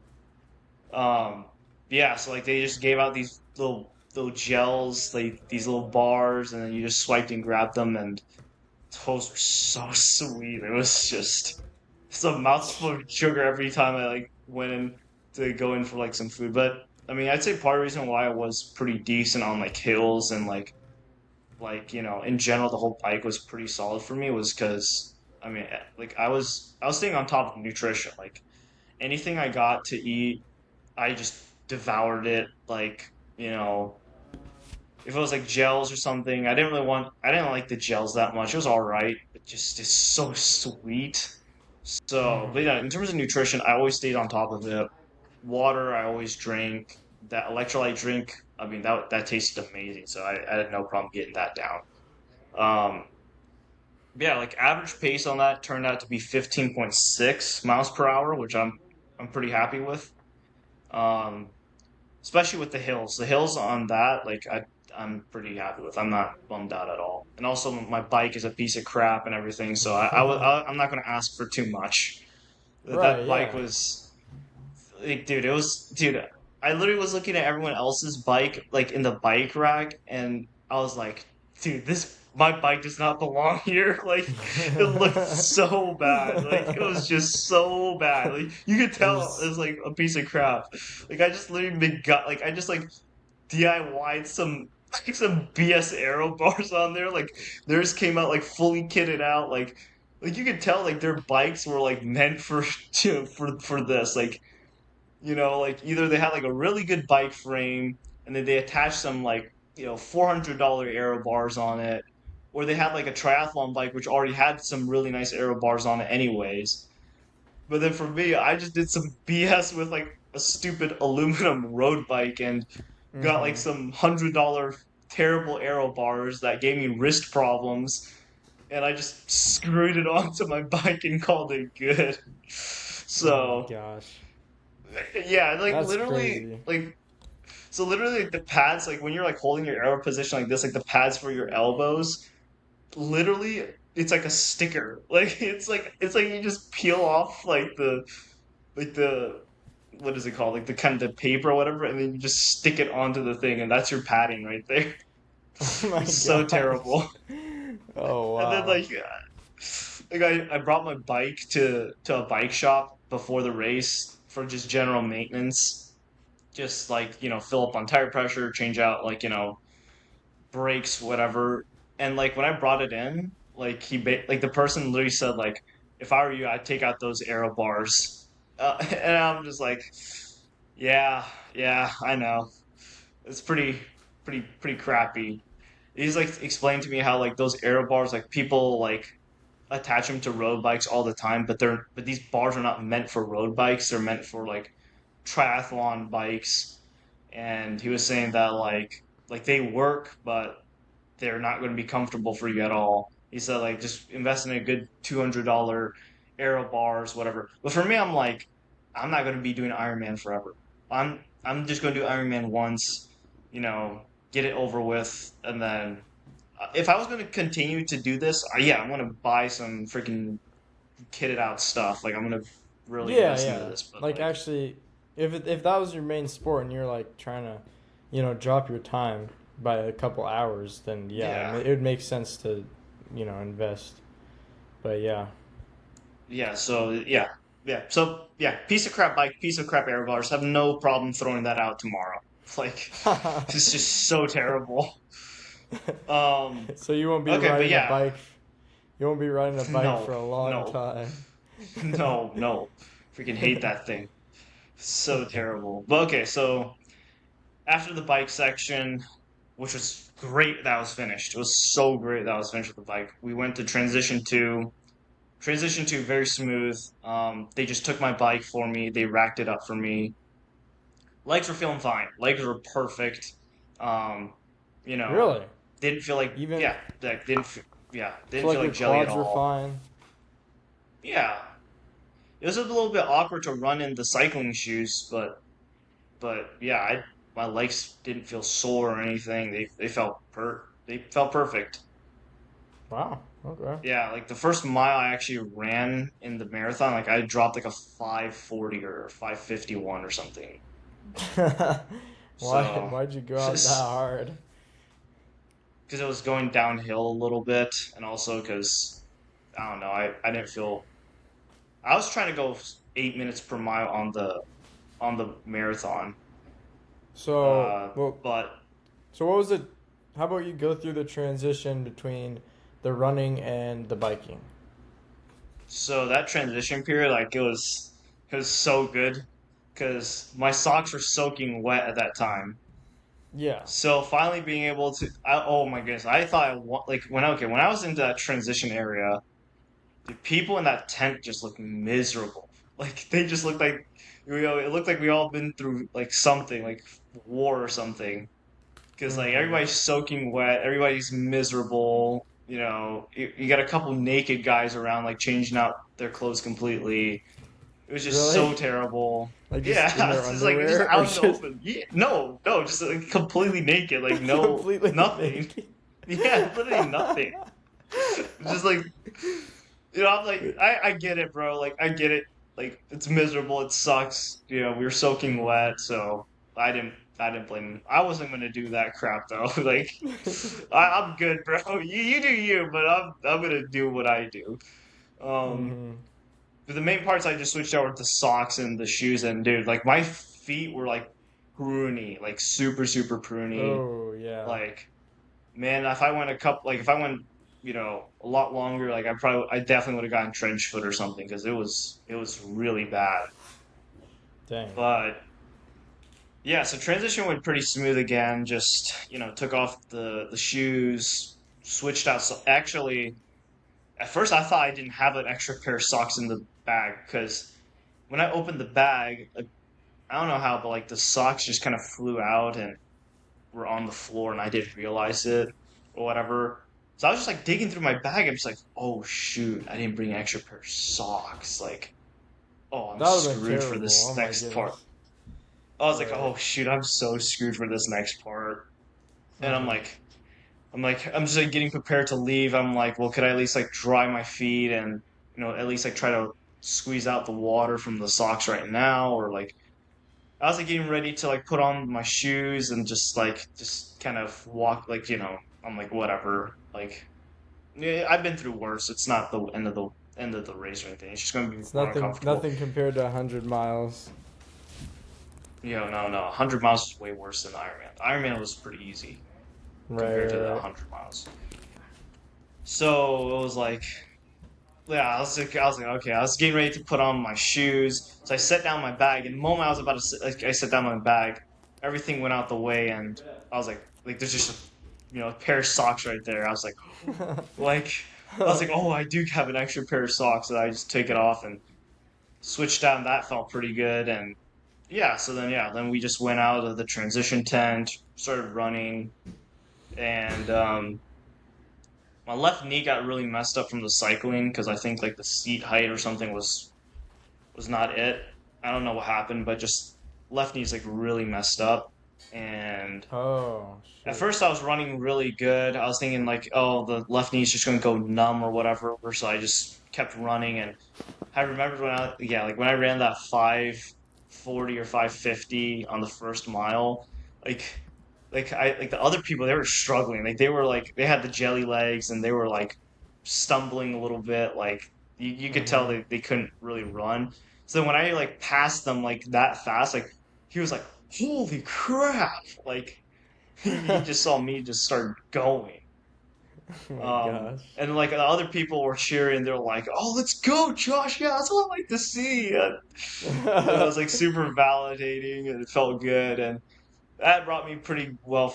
Speaker 1: Um, yeah, so like they just gave out these little gels, like these little bars, and then you just swiped and grabbed them, and those were so sweet. It was just a mouthful of sugar every time I like went in to go in for like some food. But I mean, I'd say part of the reason why I was pretty decent on like hills and like in general the whole bike was pretty solid for me was because I mean like I was staying on top of nutrition. Like anything I got to eat, I just devoured it. Like you know if it was like gels or something, I didn't like the gels that much. It was all right. It just is so sweet. So, but
Speaker 2: Mm-hmm.
Speaker 1: yeah, in terms of nutrition, I always stayed on top of it. Water, I always drank. That electrolyte drink, I mean, that tasted amazing. So I had no problem getting that down. Um, yeah, like average pace on that turned out to be 15.6 miles per hour, which I'm pretty happy with. Um, especially with the hills. The hills on that, like I'm pretty happy with. I'm not bummed out at all. And also, my bike is a piece of crap and everything, so I'm not gonna ask for too much. That
Speaker 2: Right.
Speaker 1: bike
Speaker 2: Yeah.
Speaker 1: was like, dude, it was, dude. I literally was looking at everyone else's bike, like in the bike rack, and I was like, dude, this my bike does not belong here. Like, it looked so bad. Like, it was just so bad. Like, you could tell it
Speaker 2: There's
Speaker 1: was like a piece of crap. Like, I just literally got like I just like DIY'd some like some BS aero bars on there. Like, theirs came out like fully kitted out. Like you could tell like their bikes were like meant for for this. Like like either they had like a really good bike frame and then they attached some like, $400 aero bars on it, or they had like a triathlon bike which already had some really nice aero bars on it anyways. But then for me, I just did some BS with like a stupid aluminum road bike and got like
Speaker 2: mm-hmm.
Speaker 1: some $100 terrible aero bars that gave me wrist problems, and I just screwed it onto my bike and called it good.
Speaker 2: Oh my
Speaker 1: So
Speaker 2: gosh.
Speaker 1: yeah, like
Speaker 2: That's
Speaker 1: literally,
Speaker 2: crazy.
Speaker 1: so literally the pads, like when you're like holding your arrow position like this, like the pads for your elbows, literally it's like a sticker. Like it's like you just peel off like the what is it called? Like the kind of the paper or whatever, and then you just stick it onto the thing, and that's your padding right there.
Speaker 2: Oh my
Speaker 1: It's so
Speaker 2: gosh.
Speaker 1: terrible.
Speaker 2: Oh
Speaker 1: And then
Speaker 2: wow.
Speaker 1: like I brought my bike to a bike shop before the race for just general maintenance, just like fill up on tire pressure, change out like brakes, whatever. And like when I brought it in, like like the person literally said like, if I were you, I'd take out those aero bars. And I'm just like, yeah, yeah, I know. It's pretty crappy. He's like explained to me how like those aero bars, like people like attach them to road bikes all the time, but these bars are not meant for road bikes. They're meant for like triathlon bikes. And he was saying that like they work, but they're not going to be comfortable for you at all. He said like just invest in a good $200 aero bars, whatever. But for me, I'm like, I'm not going to be doing Ironman forever. I'm just going to do Ironman once, you know, get it over with, and then if I was going to continue to do this, yeah, I'm going to buy some freaking kitted out stuff. Like I'm going to really
Speaker 2: Yeah,
Speaker 1: invest into
Speaker 2: yeah.
Speaker 1: this. But
Speaker 2: Like actually, if that was your main sport and you're like trying to, drop your time by a couple hours, then yeah,
Speaker 1: yeah,
Speaker 2: it would make sense to, invest. But yeah.
Speaker 1: yeah. So yeah, yeah. So yeah, piece of crap bike, piece of crap air bars. Have no problem throwing that out tomorrow. Like it's just so terrible.
Speaker 2: So you won't be
Speaker 1: Okay, but
Speaker 2: riding a
Speaker 1: yeah,
Speaker 2: bike. You won't be riding a bike
Speaker 1: no,
Speaker 2: for a long
Speaker 1: no,
Speaker 2: time.
Speaker 1: no. Freaking hate that thing. So terrible. But okay, so after the bike section, which was great that was finished. It was so great that was finished with the bike. We went to transition two very smooth. They just took my bike for me. They racked it up for me. Legs were feeling fine. Legs were perfect. Um, you know,
Speaker 2: Really?
Speaker 1: didn't feel like
Speaker 2: Even
Speaker 1: yeah, like
Speaker 2: so,
Speaker 1: didn't
Speaker 2: like
Speaker 1: feel
Speaker 2: your
Speaker 1: like jelly at
Speaker 2: quads were
Speaker 1: all.
Speaker 2: fine.
Speaker 1: Yeah, it was a little bit awkward to run in the cycling shoes, but But yeah, my legs didn't feel sore or anything. They felt perfect.
Speaker 2: Wow. Okay.
Speaker 1: Yeah, like the first mile I actually ran in the marathon, like I dropped like a 5:40 or 5:51 or something.
Speaker 2: Why?
Speaker 1: So,
Speaker 2: Why'd you go out that
Speaker 1: because
Speaker 2: hard?
Speaker 1: it was going downhill a little bit, and also because I don't know, I didn't feel. I was trying to go 8 minutes per mile on the marathon,
Speaker 2: So, well,
Speaker 1: but
Speaker 2: so what was it? How about you go through the transition between the running and the biking?
Speaker 1: so that transition period, like it was so good because my socks were soaking wet at that time.
Speaker 2: Yeah.
Speaker 1: So finally being able to, oh my goodness, I thought like when I was into that transition area, the people in that tent just looked miserable. Like they just looked like, it looked like we all been through like something, like war or something. Because like
Speaker 2: Mm-hmm.
Speaker 1: everybody's soaking wet, everybody's miserable. You got a couple naked guys around, like changing out their clothes completely. It was just
Speaker 2: Really?
Speaker 1: so terrible.
Speaker 2: Like just in
Speaker 1: Yeah,
Speaker 2: their
Speaker 1: it's just
Speaker 2: underwear or
Speaker 1: out in the
Speaker 2: just
Speaker 1: open. Yeah, no, just like completely naked, like no
Speaker 2: completely
Speaker 1: nothing.
Speaker 2: naked?
Speaker 1: Yeah, literally nothing. Just like I'm like I get it, bro. Like I get it. Like it's miserable. It sucks. We were soaking wet, so I didn't blame him. I wasn't gonna do that crap though. Like I'm good, bro. You do you, but I'm gonna do what I do. Um,
Speaker 2: Mm-hmm.
Speaker 1: but the main parts I just switched over to socks and the shoes, and dude, like my feet were like pruny, like super super pruny.
Speaker 2: Oh yeah.
Speaker 1: Like man, if I went, a lot longer, like I definitely would have gotten trench foot or something because it was really bad.
Speaker 2: Dang.
Speaker 1: But yeah, so transition went pretty smooth again. Just took off the shoes, switched out. So actually, at first I thought I didn't have an extra pair of socks in the bag because when I opened the bag, like, I don't know how, but like the socks just kind of flew out and were on the floor, and I didn't realize it or whatever. So I was just like digging through my bag. I'm just like, oh shoot, I didn't bring an extra pair of socks. Like, oh, I'm
Speaker 2: That would have been
Speaker 1: screwed for
Speaker 2: terrible.
Speaker 1: this
Speaker 2: Oh my
Speaker 1: next part.
Speaker 2: goodness.
Speaker 1: I was like,
Speaker 2: Right.
Speaker 1: oh shoot, I'm so screwed for this next part. And
Speaker 2: Mm-hmm.
Speaker 1: I'm just like getting prepared to leave. I'm like, well, could I at least like dry my feet and at least like try to squeeze out the water from the socks right now, or like I was like getting ready to like put on my shoes and just kind of walk like I'm like whatever like yeah, I've been through worse. It's not the end of the race or anything. It's just gonna be
Speaker 2: It's
Speaker 1: more
Speaker 2: nothing.
Speaker 1: uncomfortable.
Speaker 2: Nothing compared to 100 miles.
Speaker 1: No, 100 miles is way worse than Ironman. Ironman was pretty easy
Speaker 2: Right.
Speaker 1: compared to
Speaker 2: Right.
Speaker 1: the
Speaker 2: Right.
Speaker 1: 100 miles. So it was like yeah, I was like, okay, I was getting ready to put on my shoes. So I set down my bag, and the moment I was about to like, I set down my bag, everything went out the way, and I was like, there's just a pair of socks right there. I was like, I was like, oh, I do have an extra pair of socks, and I just take it off and switched out, and that felt pretty good. And then we just went out of the transition tent, started running, and my left knee got really messed up from the cycling because I think like the seat height or something was not it. I don't know what happened, but just left knee's like really messed up. And
Speaker 2: Oh
Speaker 1: at
Speaker 2: shoot.
Speaker 1: first I was running really good. I was thinking like, oh, the left knee's just gonna go numb or whatever. So I just kept running, and I remembered like when I ran that 5:40 or 5:50 on the first mile, like I like the other people, they were struggling. Like they had the jelly legs and they were like stumbling a little bit. Like you could tell
Speaker 2: Mm-hmm.
Speaker 1: they couldn't really run. So when I like passed them like that fast, like he was like, "Holy crap!" Like he just saw me just start going.
Speaker 2: Oh my gosh.
Speaker 1: And like the other people were cheering. They're like, "Oh, let's go, Josh! Yeah, that's what I like to see." And it was like super validating, and it felt good, and that brought me pretty well,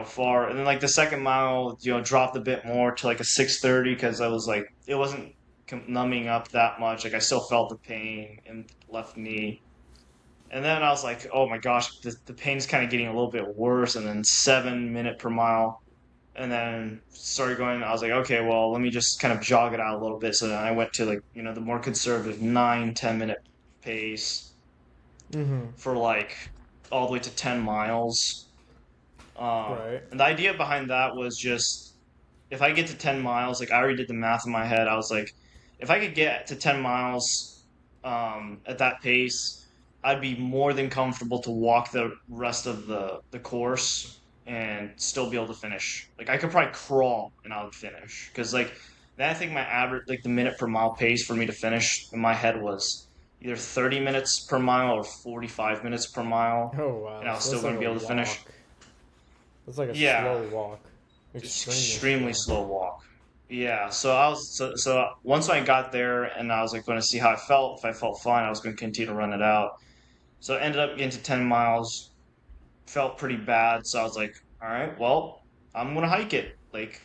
Speaker 1: far. And then like the second mile, dropped a bit more to like a 6:30 because I was like, it wasn't numbing up that much. Like I still felt the pain in the left knee. And then I was like, oh my gosh, the pain's kind of getting a little bit worse. And then 7 minute per mile. And then started going, I was like, okay, well, let me just kind of jog it out a little bit. So then I went to like, the more conservative 9, 10 minute pace
Speaker 2: Mm-hmm.
Speaker 1: for like all the way to 10 miles.
Speaker 2: Right.
Speaker 1: And the idea behind that was just if I get to 10 miles, like I already did the math in my head. I was like, if I could get to 10 miles at that pace, I'd be more than comfortable to walk the rest of the course and still be able to finish. Like I could probably crawl and I would finish. Because like then I think my average like the minute per mile pace for me to finish in my head was either 30 minutes per mile or 45 minutes per mile,
Speaker 2: Oh
Speaker 1: and
Speaker 2: wow.
Speaker 1: I was
Speaker 2: So
Speaker 1: still
Speaker 2: that's
Speaker 1: going
Speaker 2: like
Speaker 1: to
Speaker 2: a
Speaker 1: be able to finish.
Speaker 2: walk. That's like a
Speaker 1: Yeah,
Speaker 2: slow walk.
Speaker 1: it's
Speaker 2: Extremely
Speaker 1: extremely
Speaker 2: slow.
Speaker 1: slow walk. Yeah, so once I got there and I was like going to see how I felt. If I felt fine, I was going to continue to run it out. So I ended up getting to 10 miles, felt pretty bad. So I was like, all right, well, I'm gonna hike it. Like,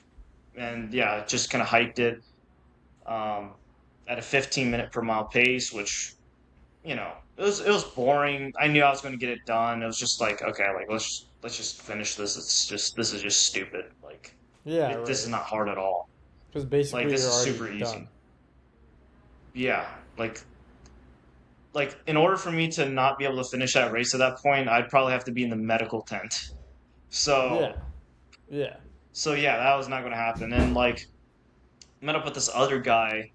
Speaker 1: and yeah, just kind of hiked it um, at a 15-minute per mile pace, which it was boring. I knew I was going to get it done. It was just like, okay, like let's just finish this. This is just stupid. Like,
Speaker 2: Yeah,
Speaker 1: this is
Speaker 2: right.
Speaker 1: not hard at all.
Speaker 2: Because
Speaker 1: Like,
Speaker 2: basically
Speaker 1: this
Speaker 2: you're
Speaker 1: is
Speaker 2: already
Speaker 1: super easy.
Speaker 2: done.
Speaker 1: Yeah, like in order for me to not be able to finish that race at that point, I'd probably have to be in the medical tent.
Speaker 2: Yeah.
Speaker 1: So
Speaker 2: Yeah.
Speaker 1: so yeah, that was not going to happen. And like met up with this other guy,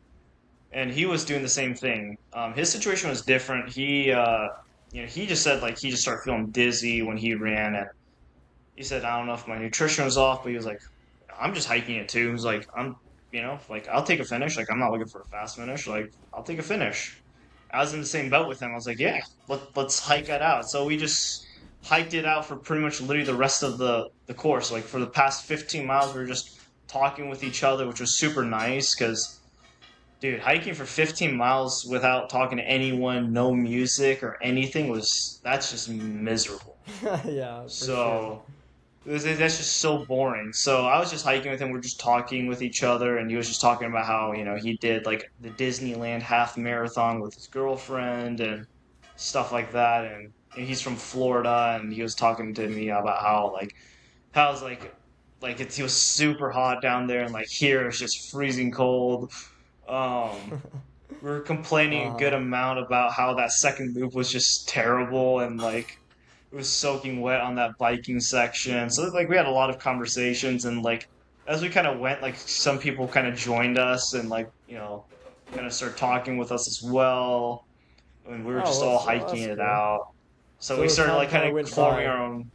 Speaker 1: and he was doing the same thing. His situation was different. He just said like he just started feeling dizzy when he ran, and he said I don't know if my nutrition was off, but he was like, I'm just hiking it too. He was like, like I'll take a finish. Like I'm not looking for a fast finish. Like I'll take a finish. I was in the same boat with him. I was like, yeah, let's hike it out. So we just hiked it out for pretty much literally the rest of the course. Like for the past 15 miles, we were just talking with each other, which was super nice because dude, hiking for 15 miles without talking to anyone, no music or anything that's just miserable.
Speaker 2: Yeah, for sure.
Speaker 1: So that's just so boring. So I was just hiking with him. We're just talking with each other, and he was just talking about how he did like the Disneyland half marathon with his girlfriend and stuff like that. And he's from Florida, and he was talking to me about how how's he was super hot down there, and like here it's just freezing cold. Um, we were complaining a good
Speaker 2: Uh-huh.
Speaker 1: amount about how that second loop was just terrible, and like it was soaking wet on that biking section. So like we had a lot of conversations, and like as we kind of went, like some people kind of joined us and like kind of started talking with us as well. And we were
Speaker 2: Oh,
Speaker 1: just all
Speaker 2: well,
Speaker 1: hiking
Speaker 2: that's
Speaker 1: it
Speaker 2: cool.
Speaker 1: out. So we
Speaker 2: So
Speaker 1: started
Speaker 2: time
Speaker 1: like kind
Speaker 2: kind
Speaker 1: of
Speaker 2: of went
Speaker 1: forming
Speaker 2: by.
Speaker 1: our own.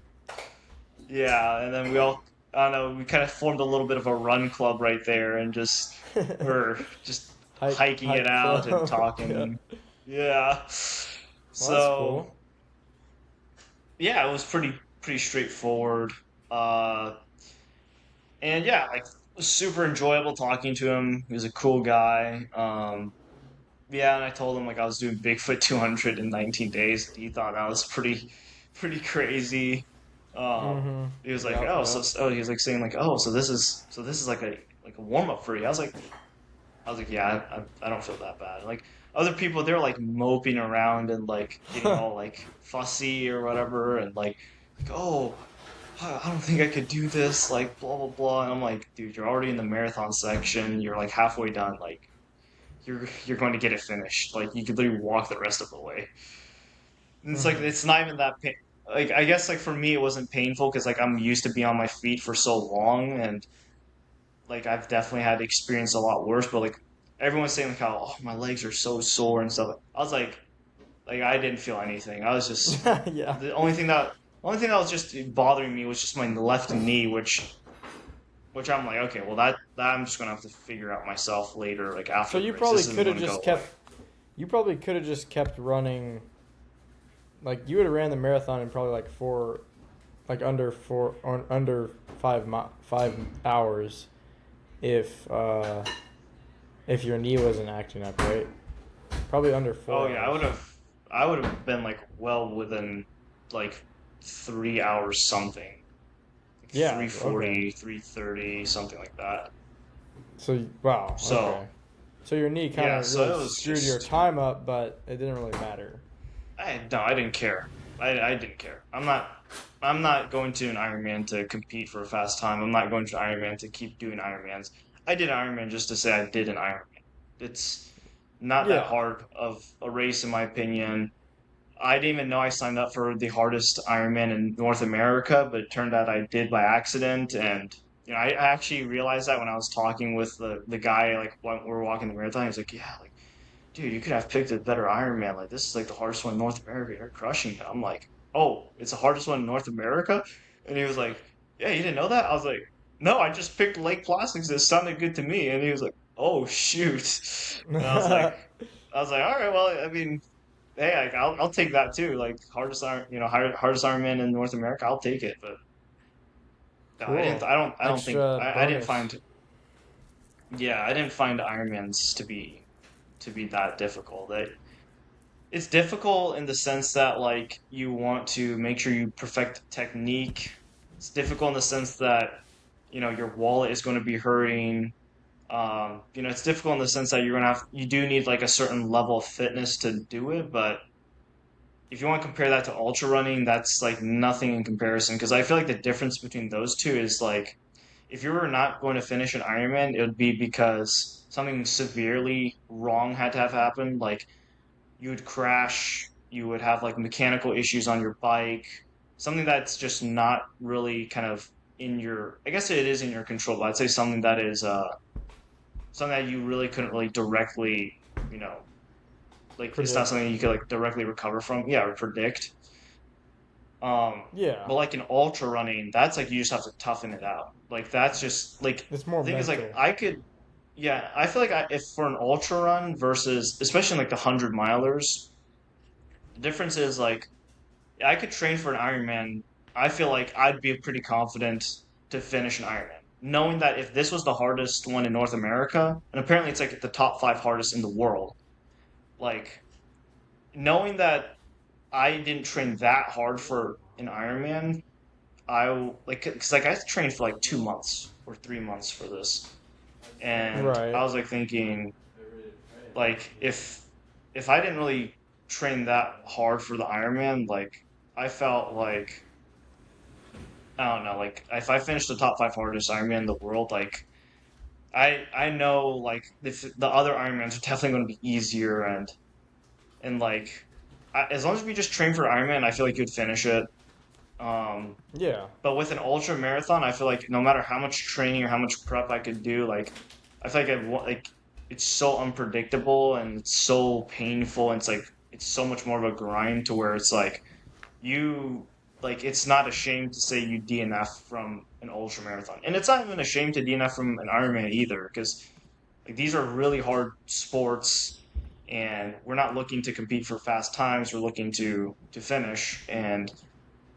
Speaker 1: Yeah, and then we all I don't know, we kind of formed a little bit of a run club right there, and just we're just hiking it
Speaker 2: Hike
Speaker 1: out and
Speaker 2: club. Yeah.
Speaker 1: talking. Yeah.
Speaker 2: Well, that's
Speaker 1: So
Speaker 2: cool.
Speaker 1: yeah, it was pretty straightforward. Uh, and yeah, like super enjoyable talking to him. He was a cool guy. Yeah, and I told him like I was doing Bigfoot 200 in 19 days. He thought that was pretty crazy.
Speaker 2: Mm-hmm.
Speaker 1: He was like,
Speaker 2: Yep,
Speaker 1: oh,
Speaker 2: yep.
Speaker 1: he was like saying like, oh, so this is like a warm up for you. I was like, yeah, I don't feel that bad. Like other people, they're like moping around and like getting all like fussy or whatever, and like oh, I don't think I could do this, like blah blah blah. And I'm like, dude, you're already in the marathon section. You're like halfway done. Like you're going to get it finished. Like you could literally walk the rest of the way. And it's like
Speaker 2: Mm-hmm.
Speaker 1: it's not even that pain. Like I guess like for me it wasn't painful because like I'm used to being on my feet for so long, and like I've definitely had experience a lot worse. But like everyone's saying like how my legs are so sore and stuff. I was like I didn't feel anything. I was just
Speaker 2: Yeah.
Speaker 1: the only thing that was just bothering me was just my left knee, which I'm like okay, well that I'm just gonna have to figure out myself later, like
Speaker 2: So
Speaker 1: after the
Speaker 2: you
Speaker 1: race.
Speaker 2: probably
Speaker 1: This isn't
Speaker 2: could have
Speaker 1: going to go
Speaker 2: just
Speaker 1: away.
Speaker 2: kept. You probably could have just kept running. Like you would have ran the marathon in probably like under 5 hours, if your knee wasn't acting up, right? Probably under
Speaker 1: Oh
Speaker 2: four
Speaker 1: yeah,
Speaker 2: hours.
Speaker 1: I would have been like well within like 3 hours something, like
Speaker 2: Yeah. Okay.
Speaker 1: 3:40, 3:30, something like that.
Speaker 2: Wow.
Speaker 1: So
Speaker 2: Okay. So your knee kind
Speaker 1: yeah,
Speaker 2: of
Speaker 1: so
Speaker 2: really
Speaker 1: it was
Speaker 2: screwed your
Speaker 1: just
Speaker 2: time up, but it didn't really matter.
Speaker 1: I didn't care. I didn't care. I'm not going to an Ironman to compete for a fast time. I'm not going to Ironman to keep doing Ironmans. I did Ironman just to say I did an Ironman. It's not that
Speaker 2: Yeah.
Speaker 1: hard of a race in my opinion. I didn't even know I signed up for the hardest Ironman in North America, but it turned out I did by accident. And I actually realized that when I was talking with the guy, like when we were walking the marathon. He's like, "Yeah, like dude, you could have picked a better Ironman. Like this is like the hardest one in North America. You're crushing it." I'm like, "Oh, it's the hardest one in North America?" And he was like, "Yeah, you didn't know that?" I was like, "No, I just picked Lake Plastics. It sounded good to me." And he was like, "Oh shoot." And I was like, "All right, well, I mean, hey, like, I'll take that too. Like hardest Ironman in North America, I'll take it." But no,
Speaker 2: Cool.
Speaker 1: I don't think
Speaker 2: Extra
Speaker 1: I didn't
Speaker 2: bonus.
Speaker 1: find yeah, I didn't find Ironmans to be that difficult. It's difficult in the sense that like you want to make sure you perfect technique. It's difficult in the sense that your wallet is going to be hurting. It's difficult in the sense that you do need like a certain level of fitness to do it, but if you want to compare that to ultra running, that's like nothing in comparison. Because I feel like the difference between those two is like if you were not going to finish an Ironman, it would be because something severely wrong had to have happened. Like you would crash, you would have like mechanical issues on your bike, something that's just not really kind of in your, I guess it is in your control, but I'd say something that is something that you really couldn't really directly, you know, like it's not
Speaker 2: Predict.
Speaker 1: something you could like directly recover from, yeah, or predict. Um,
Speaker 2: Yeah.
Speaker 1: but like in ultra running, that's like you just have to toughen it out. Like that's just like
Speaker 2: It's more
Speaker 1: the thing is like
Speaker 2: mental.
Speaker 1: I could yeah, I feel like if for an ultra run versus especially in like the 100 milers, the difference is like I could train for an Ironman. I feel like I'd be pretty confident to finish an Ironman, knowing that if this was the hardest one in North America, and apparently it's like the top five hardest in the world, like knowing that I didn't train that hard for an Ironman, like because like I trained for like 2 months or 3 months for this, and I
Speaker 2: Right.
Speaker 1: was like thinking like if I didn't really train that hard for the Ironman, like I felt like I don't know, like if I finish the top five hardest Ironman in the world, like I know like if the other Ironmans are definitely going to be easier and like as long as we just train for Ironman, I feel like you'd finish it. Um,
Speaker 2: Yeah.
Speaker 1: but with an ultra marathon, I feel like no matter how much training or how much prep I could do, like I feel like like it's so unpredictable and it's so painful and it's like it's so much more of a grind to where it's like you like it's not a shame to say you DNF from an ultra marathon, and it's not even a shame to DNF from an Ironman either, because like these are really hard sports, and we're not looking to compete for fast times. We're looking to finish, and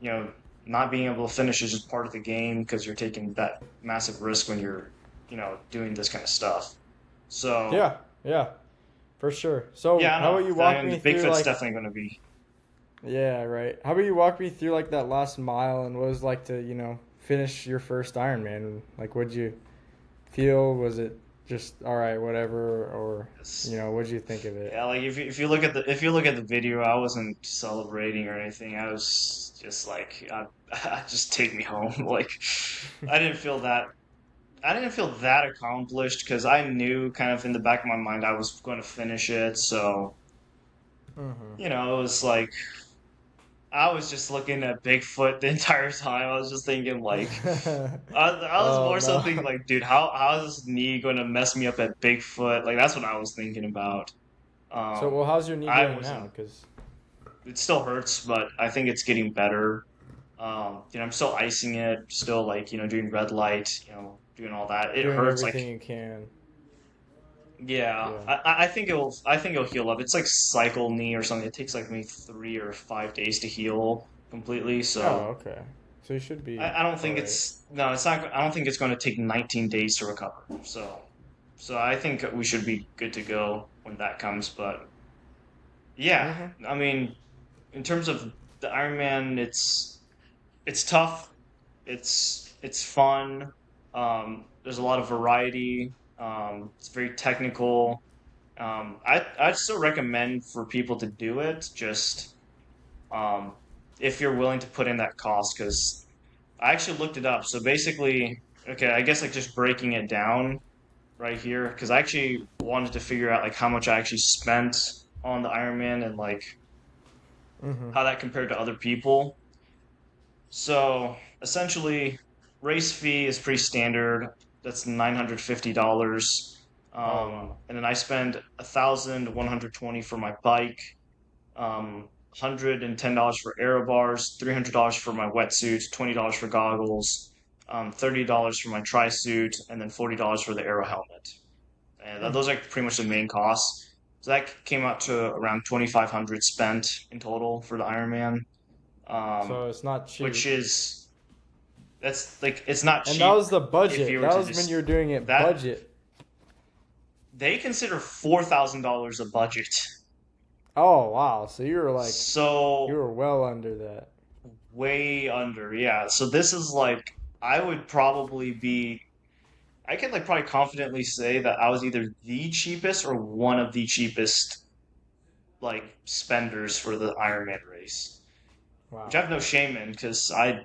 Speaker 1: you know, not being able to finish is just part of the game because you're taking that massive risk when you're doing this kind of stuff. So
Speaker 2: Yeah. Yeah. For sure. So,
Speaker 1: yeah, I
Speaker 2: how
Speaker 1: know.
Speaker 2: about you
Speaker 1: I
Speaker 2: walk
Speaker 1: mean,
Speaker 2: me through
Speaker 1: Bigfoot's
Speaker 2: like
Speaker 1: definitely going to be.
Speaker 2: yeah, right. How about you walk me through like that last mile and what it was like to, finish your first Ironman? Like what'd you feel? Was it just all right, whatever, or what'd you think of it?
Speaker 1: Yeah, like if you look at the video, I wasn't celebrating or anything. I was just like, just take me home. Like, I didn't feel that I didn't feel that accomplished because I knew kind of in the back of my mind I was going to finish it. So
Speaker 2: Mhm.
Speaker 1: it was like I was just looking at Bigfoot the entire time. I was just thinking like I was
Speaker 2: Oh
Speaker 1: more so thinking
Speaker 2: no.
Speaker 1: like, dude, how is this knee going to mess me up at Bigfoot? Like that's what I was thinking about.
Speaker 2: So,
Speaker 1: Um,
Speaker 2: well, how's your knee
Speaker 1: I
Speaker 2: doing now?
Speaker 1: wasn't.
Speaker 2: Cuz
Speaker 1: It still hurts, but I think it's getting better. I'm still icing it, still like doing red light, doing all that. It
Speaker 2: doing
Speaker 1: hurts like
Speaker 2: everything you can.
Speaker 1: yeah.
Speaker 2: Yeah.
Speaker 1: I think it'll heal up. It's like cycle knee or something. It takes like maybe 3 or 5 days to heal completely.
Speaker 2: Oh,
Speaker 1: So
Speaker 2: okay. So you should be
Speaker 1: I don't
Speaker 2: all
Speaker 1: think
Speaker 2: right.
Speaker 1: it's no, it's not. I don't think it's going to take 19 days to recover. So I think we should be good to go when that comes. But yeah,
Speaker 2: Mhm.
Speaker 1: I mean, in terms of the Ironman, it's tough. It's fun. There's a lot of variety. It's very technical. I'd still recommend for people to do it. Just um, if you're willing to put in that cost, because I actually looked it up. So basically, okay, I guess like just breaking it down right here, because I actually wanted to figure out like how much I actually spent on the Ironman and like
Speaker 2: Mm-hmm.
Speaker 1: how that compared to other people. So essentially, race fee is pretty standard. That's $950.
Speaker 2: Oh wow.
Speaker 1: And then I spend 1,120 for my bike, $110 for aero bars, $300 for my wetsuit, $20 for goggles, $30 for my tri suit, and then $40 for the aero helmet. And
Speaker 2: Hmm.
Speaker 1: those are pretty much the main costs. So that came out to around 2,500 spent in total for the Ironman, um,
Speaker 2: So it's not
Speaker 1: which
Speaker 2: cheap.
Speaker 1: is that's like it's not
Speaker 2: And that
Speaker 1: cheap
Speaker 2: was the
Speaker 1: if
Speaker 2: budget.
Speaker 1: you were
Speaker 2: That
Speaker 1: to
Speaker 2: was when you were
Speaker 1: just
Speaker 2: doing it
Speaker 1: that
Speaker 2: budget.
Speaker 1: they consider $4,000 a budget.
Speaker 2: Oh wow. So you
Speaker 1: So
Speaker 2: were well under that.
Speaker 1: way under, yeah. So this is like I would probably be I can like probably confidently say that I was either the cheapest or one of the cheapest like spenders for the Ironman race, which I
Speaker 2: Wow.
Speaker 1: have no shame in because I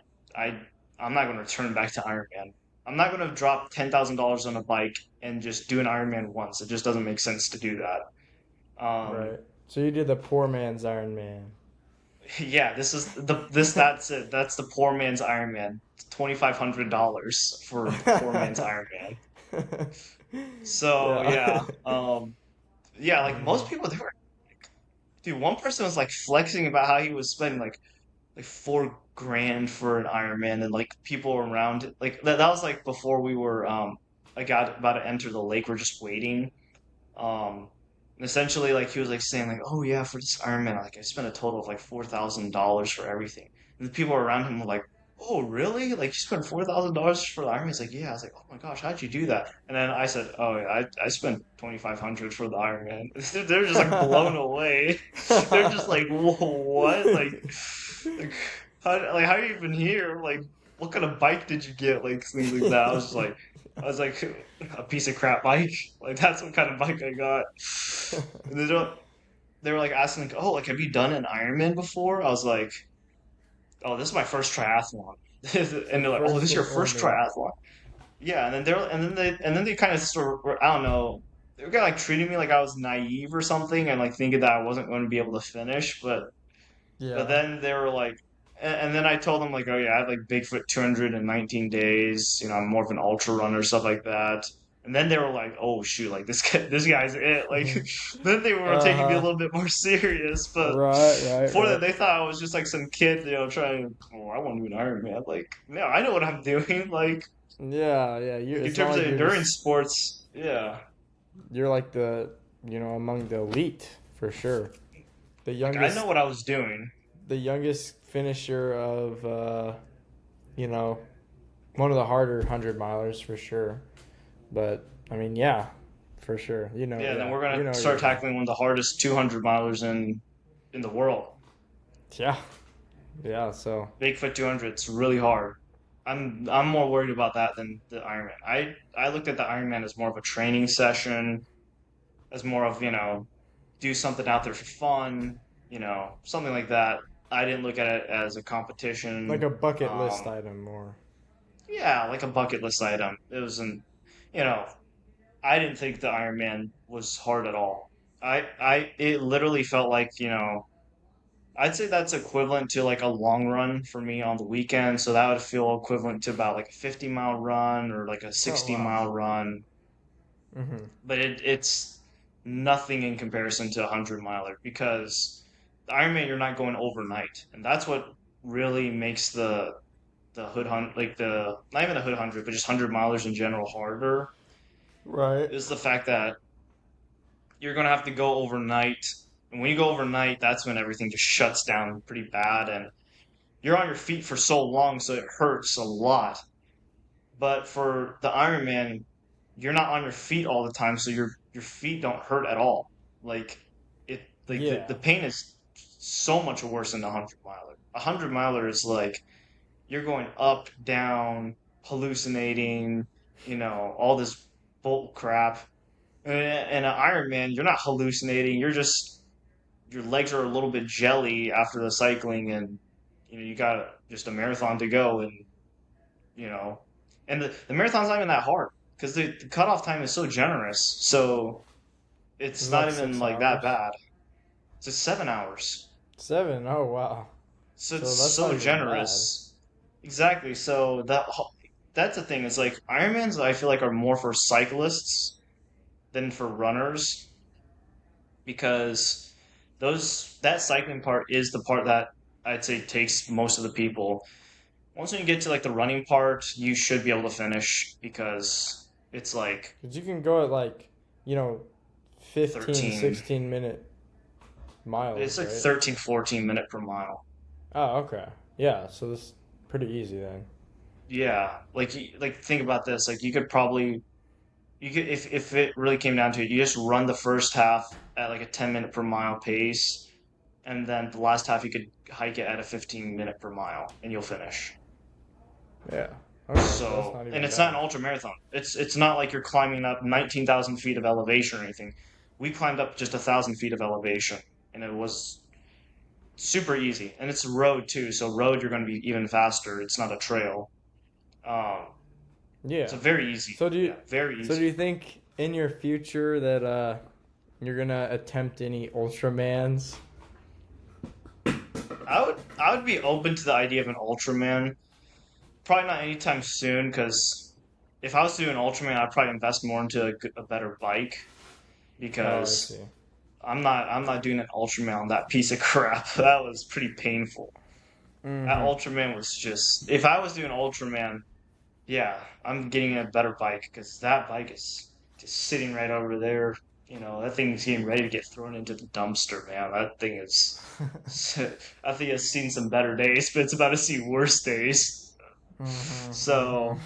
Speaker 1: I'm not going to return back to Ironman. I'm not going to drop $10,000 on a bike and just do an Ironman once. It just doesn't make sense to do that.
Speaker 2: Right. So you did the poor man's Iron Man.
Speaker 1: Yeah, this is the this that's it. That's the poor man's Ironman. $2,500 for the poor man's Ironman. So
Speaker 2: Yeah.
Speaker 1: yeah, yeah, like
Speaker 2: Hmm.
Speaker 1: most people they were dude, one person was like flexing about how he was spending like 4 grand for an Ironman and like people around it. Like that was like before we were I got about to enter the lake, we're just waiting. Um and essentially like he was like saying like, oh yeah, for this Ironman, like I spent a total of like $4,000 for everything. And the people around him were like, oh really? Like you spent $4,000 for the Ironman? He's like, yeah. I was like, oh my gosh, how'd you do that? And then I said, oh yeah, I spent 2,500 for the Ironman. They're just like blown away. They're just like, whoa, what? Like how are you even here? Like what kind of bike did you get? Like things like that. I was like a piece of crap bike. Like that's what kind of bike I got. And they were like asking like, oh, like have you done an Ironman before? I was like, oh, this is my first triathlon. And
Speaker 2: Your
Speaker 1: they're like, oh, this
Speaker 2: first
Speaker 1: is your
Speaker 2: and
Speaker 1: first
Speaker 2: only.
Speaker 1: triathlon. Yeah, and then they kind of sort of I don't know. They were kind of like treating me like I was naive or something, and like thinking that I wasn't going to be able to finish. But
Speaker 2: Yeah.
Speaker 1: then they were like, and then I told them like, oh yeah, I have like Bigfoot 219 days. You know, I'm more of an ultra runner, stuff like that. And then they were like, oh shoot, like this guy's it. Like, then they were taking me a
Speaker 2: Uh-huh.
Speaker 1: little bit more serious. But
Speaker 2: Right, right,
Speaker 1: before that,
Speaker 2: right.
Speaker 1: they thought I was just like some kid, trying. Oh, I want to do an Ironman. Like, no, I know what I'm doing.
Speaker 2: Yeah, yeah.
Speaker 1: Like in
Speaker 2: It's not
Speaker 1: terms of
Speaker 2: like you're
Speaker 1: endurance
Speaker 2: just
Speaker 1: sports, yeah.
Speaker 2: you're like among the elite for sure. The
Speaker 1: Like I know
Speaker 2: youngest
Speaker 1: what I was doing.
Speaker 2: the youngest finisher of you know, one of the harder 100 milers for sure. But I mean, yeah, for sure.
Speaker 1: Yeah, and then
Speaker 2: Yeah,
Speaker 1: we're
Speaker 2: you
Speaker 1: gonna
Speaker 2: know what you're
Speaker 1: start
Speaker 2: doing.
Speaker 1: tackling one of the hardest 200 milers in the world.
Speaker 2: Yeah, yeah. So
Speaker 1: Bigfoot 200. It's really hard. I'm more worried about that than the Ironman. I looked at the Ironman as more of a training session, as more of, do something out there for fun, something like that. I didn't look at it as a
Speaker 2: like
Speaker 1: competition.
Speaker 2: a bucket list
Speaker 1: Um,
Speaker 2: item more.
Speaker 1: yeah, like a bucket list item. It wasn't, you know, I didn't think the Ironman was hard at all. It literally felt like, I'd say that's equivalent to like a long run for me on the weekend. So that would feel equivalent to about like a 50-mile run or like a
Speaker 2: Oh
Speaker 1: 60
Speaker 2: wow.
Speaker 1: mile run.
Speaker 2: Mm-hmm.
Speaker 1: But it's nothing in comparison to a 100 miler because the Ironman, you're not going overnight. And that's what really makes the hood hunt, like not even the hood 100, but just 100 milers in general harder
Speaker 2: Right.
Speaker 1: is the fact that you're going to have to go overnight. And when you go overnight, that's when everything just shuts down pretty bad. And you're on your feet for so long, so it hurts a lot. But for the Ironman, you're not on your feet all the time, so your feet don't hurt at all. Like like the
Speaker 2: Yeah.
Speaker 1: pain is so much worse than the 100 miler. A 100 miler is like you're going up, down, hallucinating, all this bull crap. And an Ironman, you're not hallucinating. You're just your legs are a little bit jelly after the cycling, and you got just a marathon to go, and you know, and the marathon's not even that hard because the cutoff time is so generous, so
Speaker 2: It's
Speaker 1: it's not
Speaker 2: like
Speaker 1: even
Speaker 2: six
Speaker 1: like that
Speaker 2: hours.
Speaker 1: bad. It's just 7 hours.
Speaker 2: 7. Oh wow.
Speaker 1: So it's
Speaker 2: So that's not
Speaker 1: so
Speaker 2: even bad.
Speaker 1: generous. Exactly. So that's the thing. Is like Ironmans, I feel like are more for cyclists than for runners because that cycling part is the part that I'd say takes most of the people. Once you get to like the running part, you should be able to finish because it's like
Speaker 2: Cause you can go at like, you know, 15,
Speaker 1: 13,
Speaker 2: 16 minute
Speaker 1: it's
Speaker 2: miles,
Speaker 1: like
Speaker 2: right?
Speaker 1: 13, 14 minute per mile.
Speaker 2: Oh, okay. Yeah, so this is pretty easy then.
Speaker 1: Yeah, like think about this. Like you could if it really came down to it, you just run the first half at like a 10-minute per mile pace, and then the last half you could hike it at a 15-minute per mile, and you'll finish.
Speaker 2: Yeah. Okay, so that's
Speaker 1: So,
Speaker 2: not
Speaker 1: and
Speaker 2: even
Speaker 1: it's not
Speaker 2: bad.
Speaker 1: an ultra marathon. It's not like you're climbing up 19,000 feet of elevation or anything. We climbed up just 1,000 feet of elevation, and it was super easy. And it's a road too, so road you're going to be even faster. It's not a trail. Um,
Speaker 2: Yeah.
Speaker 1: so very easy.
Speaker 2: So do you
Speaker 1: Yeah, very
Speaker 2: so do
Speaker 1: easy.
Speaker 2: you think in your future that you're gonna attempt any Ultramans?
Speaker 1: I would be open to the idea of an Ultraman. Probably not anytime soon, because if I was to do an Ultraman, I'd probably invest more into a better bike
Speaker 2: Oh, I see.
Speaker 1: because I'm not doing an Ultraman on that piece of crap. That was pretty painful. That
Speaker 2: Mm-hmm.
Speaker 1: Ultraman was just if I was doing Ultraman, yeah, I'm getting a better bike because that bike is just sitting right over there. That thing's getting ready to get thrown into the dumpster, man. That thing is. I think it's seen some better days, but it's about to see worse days.
Speaker 2: Mm-hmm.
Speaker 1: So,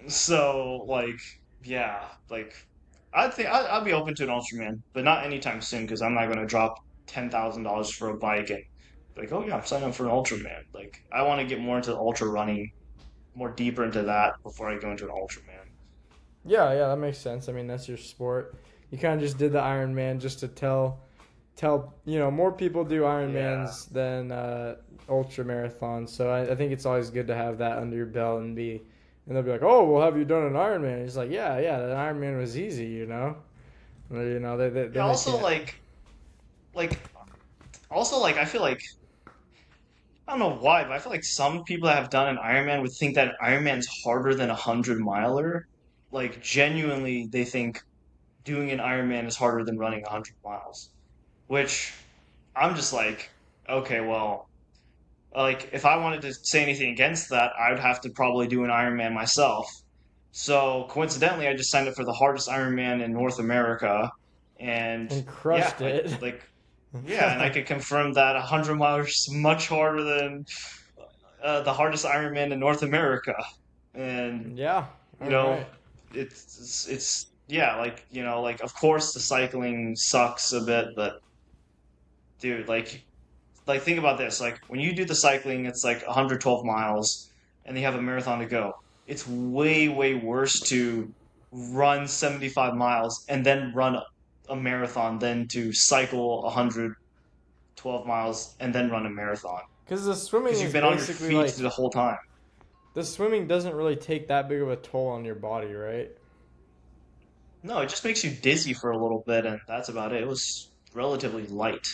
Speaker 2: Mm-hmm.
Speaker 1: like, yeah, like, I'd be open to an Ultraman, but not anytime soon because I'm not going to drop $10,000 for a bike and like, oh yeah, I'm signing up for an Ultraman. Like, I want to get more into the ultra running, more deeper into that before I go into an Ultraman.
Speaker 2: Yeah, yeah, that makes sense. I mean, that's your sport. You kind of just did the Ironman just to tell more people do
Speaker 1: Yeah.
Speaker 2: Ironmans than ultra marathons. So I think it's always good to have that under your belt and they'll be like, oh, well, have you done an Ironman? And he's like, yeah, yeah, that Ironman was easy, you know.
Speaker 1: Yeah.
Speaker 2: Then they can't.
Speaker 1: Like, I feel like I don't know why, but I feel like some people that have done an Ironman would think that an Ironman's harder than a 100 miler. Like, genuinely, they think doing an Ironman is harder than running 100 miles. Which I'm just like, okay, well, like if I wanted to say anything against that, I would have to probably do an Ironman myself. So coincidentally, I just signed up for the hardest Ironman in North America, and
Speaker 2: And
Speaker 1: yeah,
Speaker 2: crushed it.
Speaker 1: and I could confirm that 100 miles is much harder than the hardest Ironman in North America. And
Speaker 2: Yeah.
Speaker 1: you
Speaker 2: All
Speaker 1: know,
Speaker 2: right.
Speaker 1: it's yeah, like like of course the cycling sucks a bit, but dude, like think about this. Like when you do the cycling, it's like 112 miles, and you have a marathon to go. It's way, way worse to run 75 miles and then run a marathon than to cycle 112 miles and then run a marathon
Speaker 2: Because the swimming
Speaker 1: because you've
Speaker 2: is
Speaker 1: been on your
Speaker 2: basically
Speaker 1: feet
Speaker 2: like
Speaker 1: the whole time.
Speaker 2: the swimming doesn't really take that big of a toll on your body, right?
Speaker 1: No, it just makes you dizzy for a little bit, and that's about it. It was relatively light.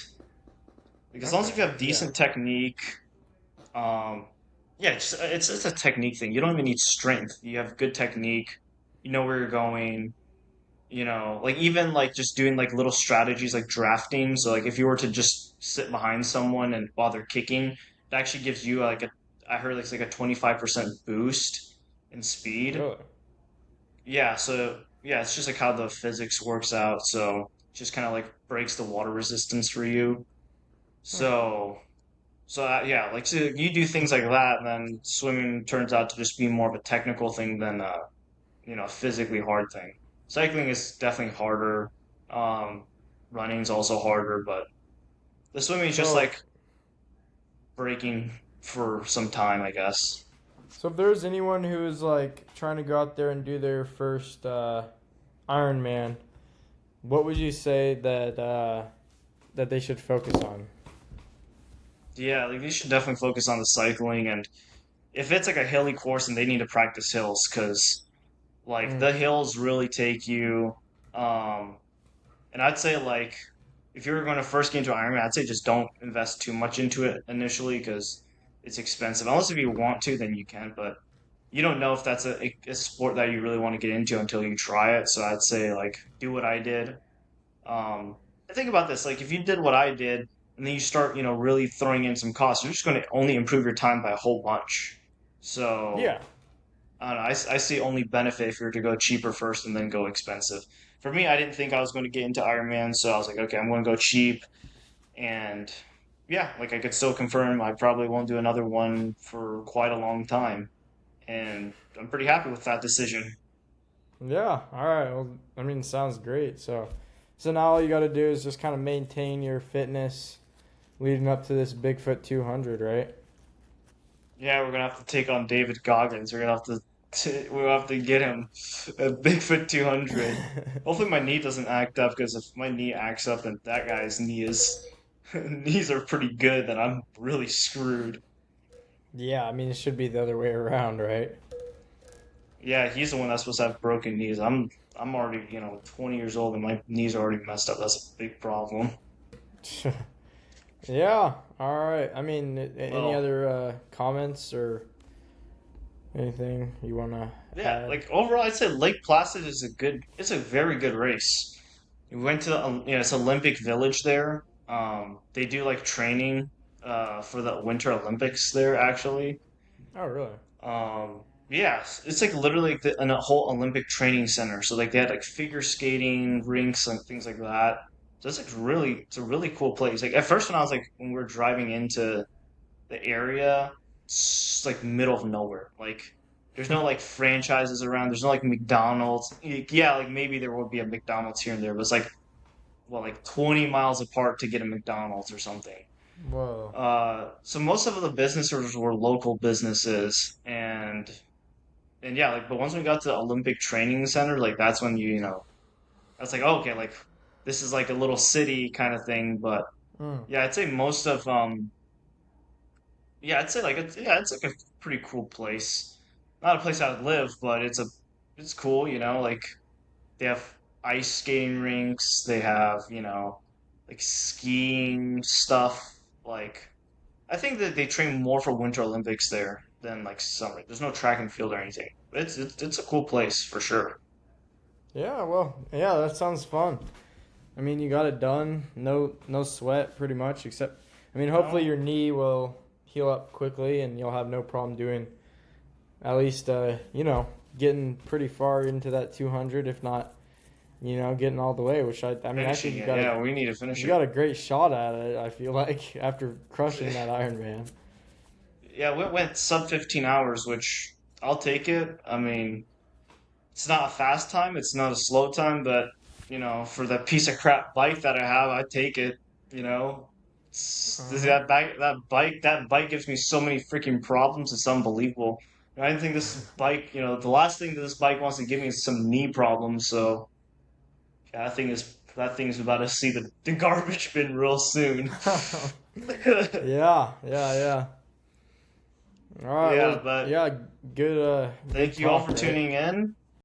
Speaker 1: Like as long as
Speaker 2: Okay.
Speaker 1: you have
Speaker 2: Yeah.
Speaker 1: decent technique, um, yeah, it's a technique thing. You don't even need strength. You have good technique. You know where you're going. Like even like just doing like little strategies like drafting. So like if you were to just sit behind someone and while they're kicking, it actually gives you like I heard it's like a 25% boost in speed.
Speaker 2: Really.
Speaker 1: Yeah, so yeah, it's just like how the physics works out. So it just kind of like breaks the water resistance for you.
Speaker 2: Hmm.
Speaker 1: So yeah, like so you do things like that, and then swimming turns out to just be more of a technical thing than a physically hard thing. Cycling is definitely harder. Um, Running's also harder, but the swimming is just
Speaker 2: So
Speaker 1: like breaking for some time, I guess.
Speaker 2: So if there's anyone who is like trying to go out there and do their first Ironman, what would you say that they should focus on?
Speaker 1: Yeah, like you should definitely focus on the cycling, and if it's like a hilly course, and they need to practice hills, because like
Speaker 2: Mm.
Speaker 1: the hills really take you. Um, and I'd say like if you're going to first get into Ironman, I'd say just don't invest too much into it initially because it's expensive. Unless if you want to, then you can, but you don't know if that's a sport that you really want to get into until you try it. So I'd say like do what I did. And think about this, like if you did what I did and then you start, really throwing in some costs, you're just going to only improve your time by a whole bunch.
Speaker 2: Yeah.
Speaker 1: So I don't know. I see only benefit if you were to go cheaper first and then go expensive. For me, I didn't think I was going to get into Ironman, so I was like, okay, I'm going to go cheap. And yeah, like I could still confirm I probably won't do another one for quite a long time. And I'm pretty happy with that decision.
Speaker 2: Yeah. All right. Well, I mean, sounds great. So now all you got to do is just kind of maintain your fitness leading up to this Bigfoot 200, right?
Speaker 1: Yeah, we're gonna have to take on David Goggins. We're gonna have we'll have to get him a Bigfoot 200. Hopefully my knee doesn't act up because if my knee acts up and that guy's knee is knees are pretty good, then I'm really screwed.
Speaker 2: Yeah. I mean, it should be the other way around, right?
Speaker 1: Yeah, he's the one that's supposed to have broken knees. I'm already, 20 years old and my knees are already messed up. That's a big problem.
Speaker 2: Yeah. All right. I mean, any
Speaker 1: Well,
Speaker 2: other comments or anything you want to
Speaker 1: yeah,
Speaker 2: add?
Speaker 1: like overall, I'd say Lake Placid is it's a very good race. We went to, it's Olympic Village there. They do like training, for the Winter Olympics there actually.
Speaker 2: Oh, really?
Speaker 1: Yeah, it's like literally like a whole Olympic training center. So like they had like figure skating rinks and things like that. So it's a really cool place. Like at first when I was like when we were driving into the area, it's like middle of nowhere. Like there's no like franchises around. There's no like McDonald's. Yeah, like maybe there would be a McDonald's here and there, but it's like like 20 miles apart to get a McDonald's or something.
Speaker 2: Whoa.
Speaker 1: So most of the businesses were local businesses, and yeah, like, but once we got to the Olympic Training Center, like that's when that's like, oh, okay, like this is like a little city kind of thing. But
Speaker 2: Mm.
Speaker 1: yeah, I'd say most of yeah, I'd say like it's like a pretty cool place. Not a place I would live, but it's cool, like they have ice skating rinks, they have, like skiing stuff. Like I think that they train more for Winter Olympics there than like summer. There's no track and field or anything. It's a cool place for sure.
Speaker 2: Yeah. Well. Yeah. That sounds fun. I mean, you got it done. No sweat, pretty much. Except, I mean, hopefully
Speaker 1: No,
Speaker 2: your knee will heal up quickly, and you'll have no problem doing at least, getting pretty far into that 200, if not, getting all the way. Which I mean, I think
Speaker 1: finishing it. Yeah, we need to finish
Speaker 2: you
Speaker 1: it.
Speaker 2: got a great shot at it. I feel like after crushing that Ironman.
Speaker 1: Yeah, we went sub 15 hours, which I'll take it. I mean, it's not a fast time, it's not a slow time, but for that piece of crap bike that I have, I take it. You know,
Speaker 2: Uh-huh.
Speaker 1: that bike gives me so many freaking problems. It's unbelievable. And I think this bike, the last thing that this bike wants to give me is some knee problems. So yeah, that thing's about to see the garbage bin real soon.
Speaker 2: Yeah, yeah, yeah. All right.
Speaker 1: Yeah,
Speaker 2: Well,
Speaker 1: but
Speaker 2: yeah. Good. Good
Speaker 1: thank you all
Speaker 2: talk,
Speaker 1: for
Speaker 2: right?
Speaker 1: tuning in.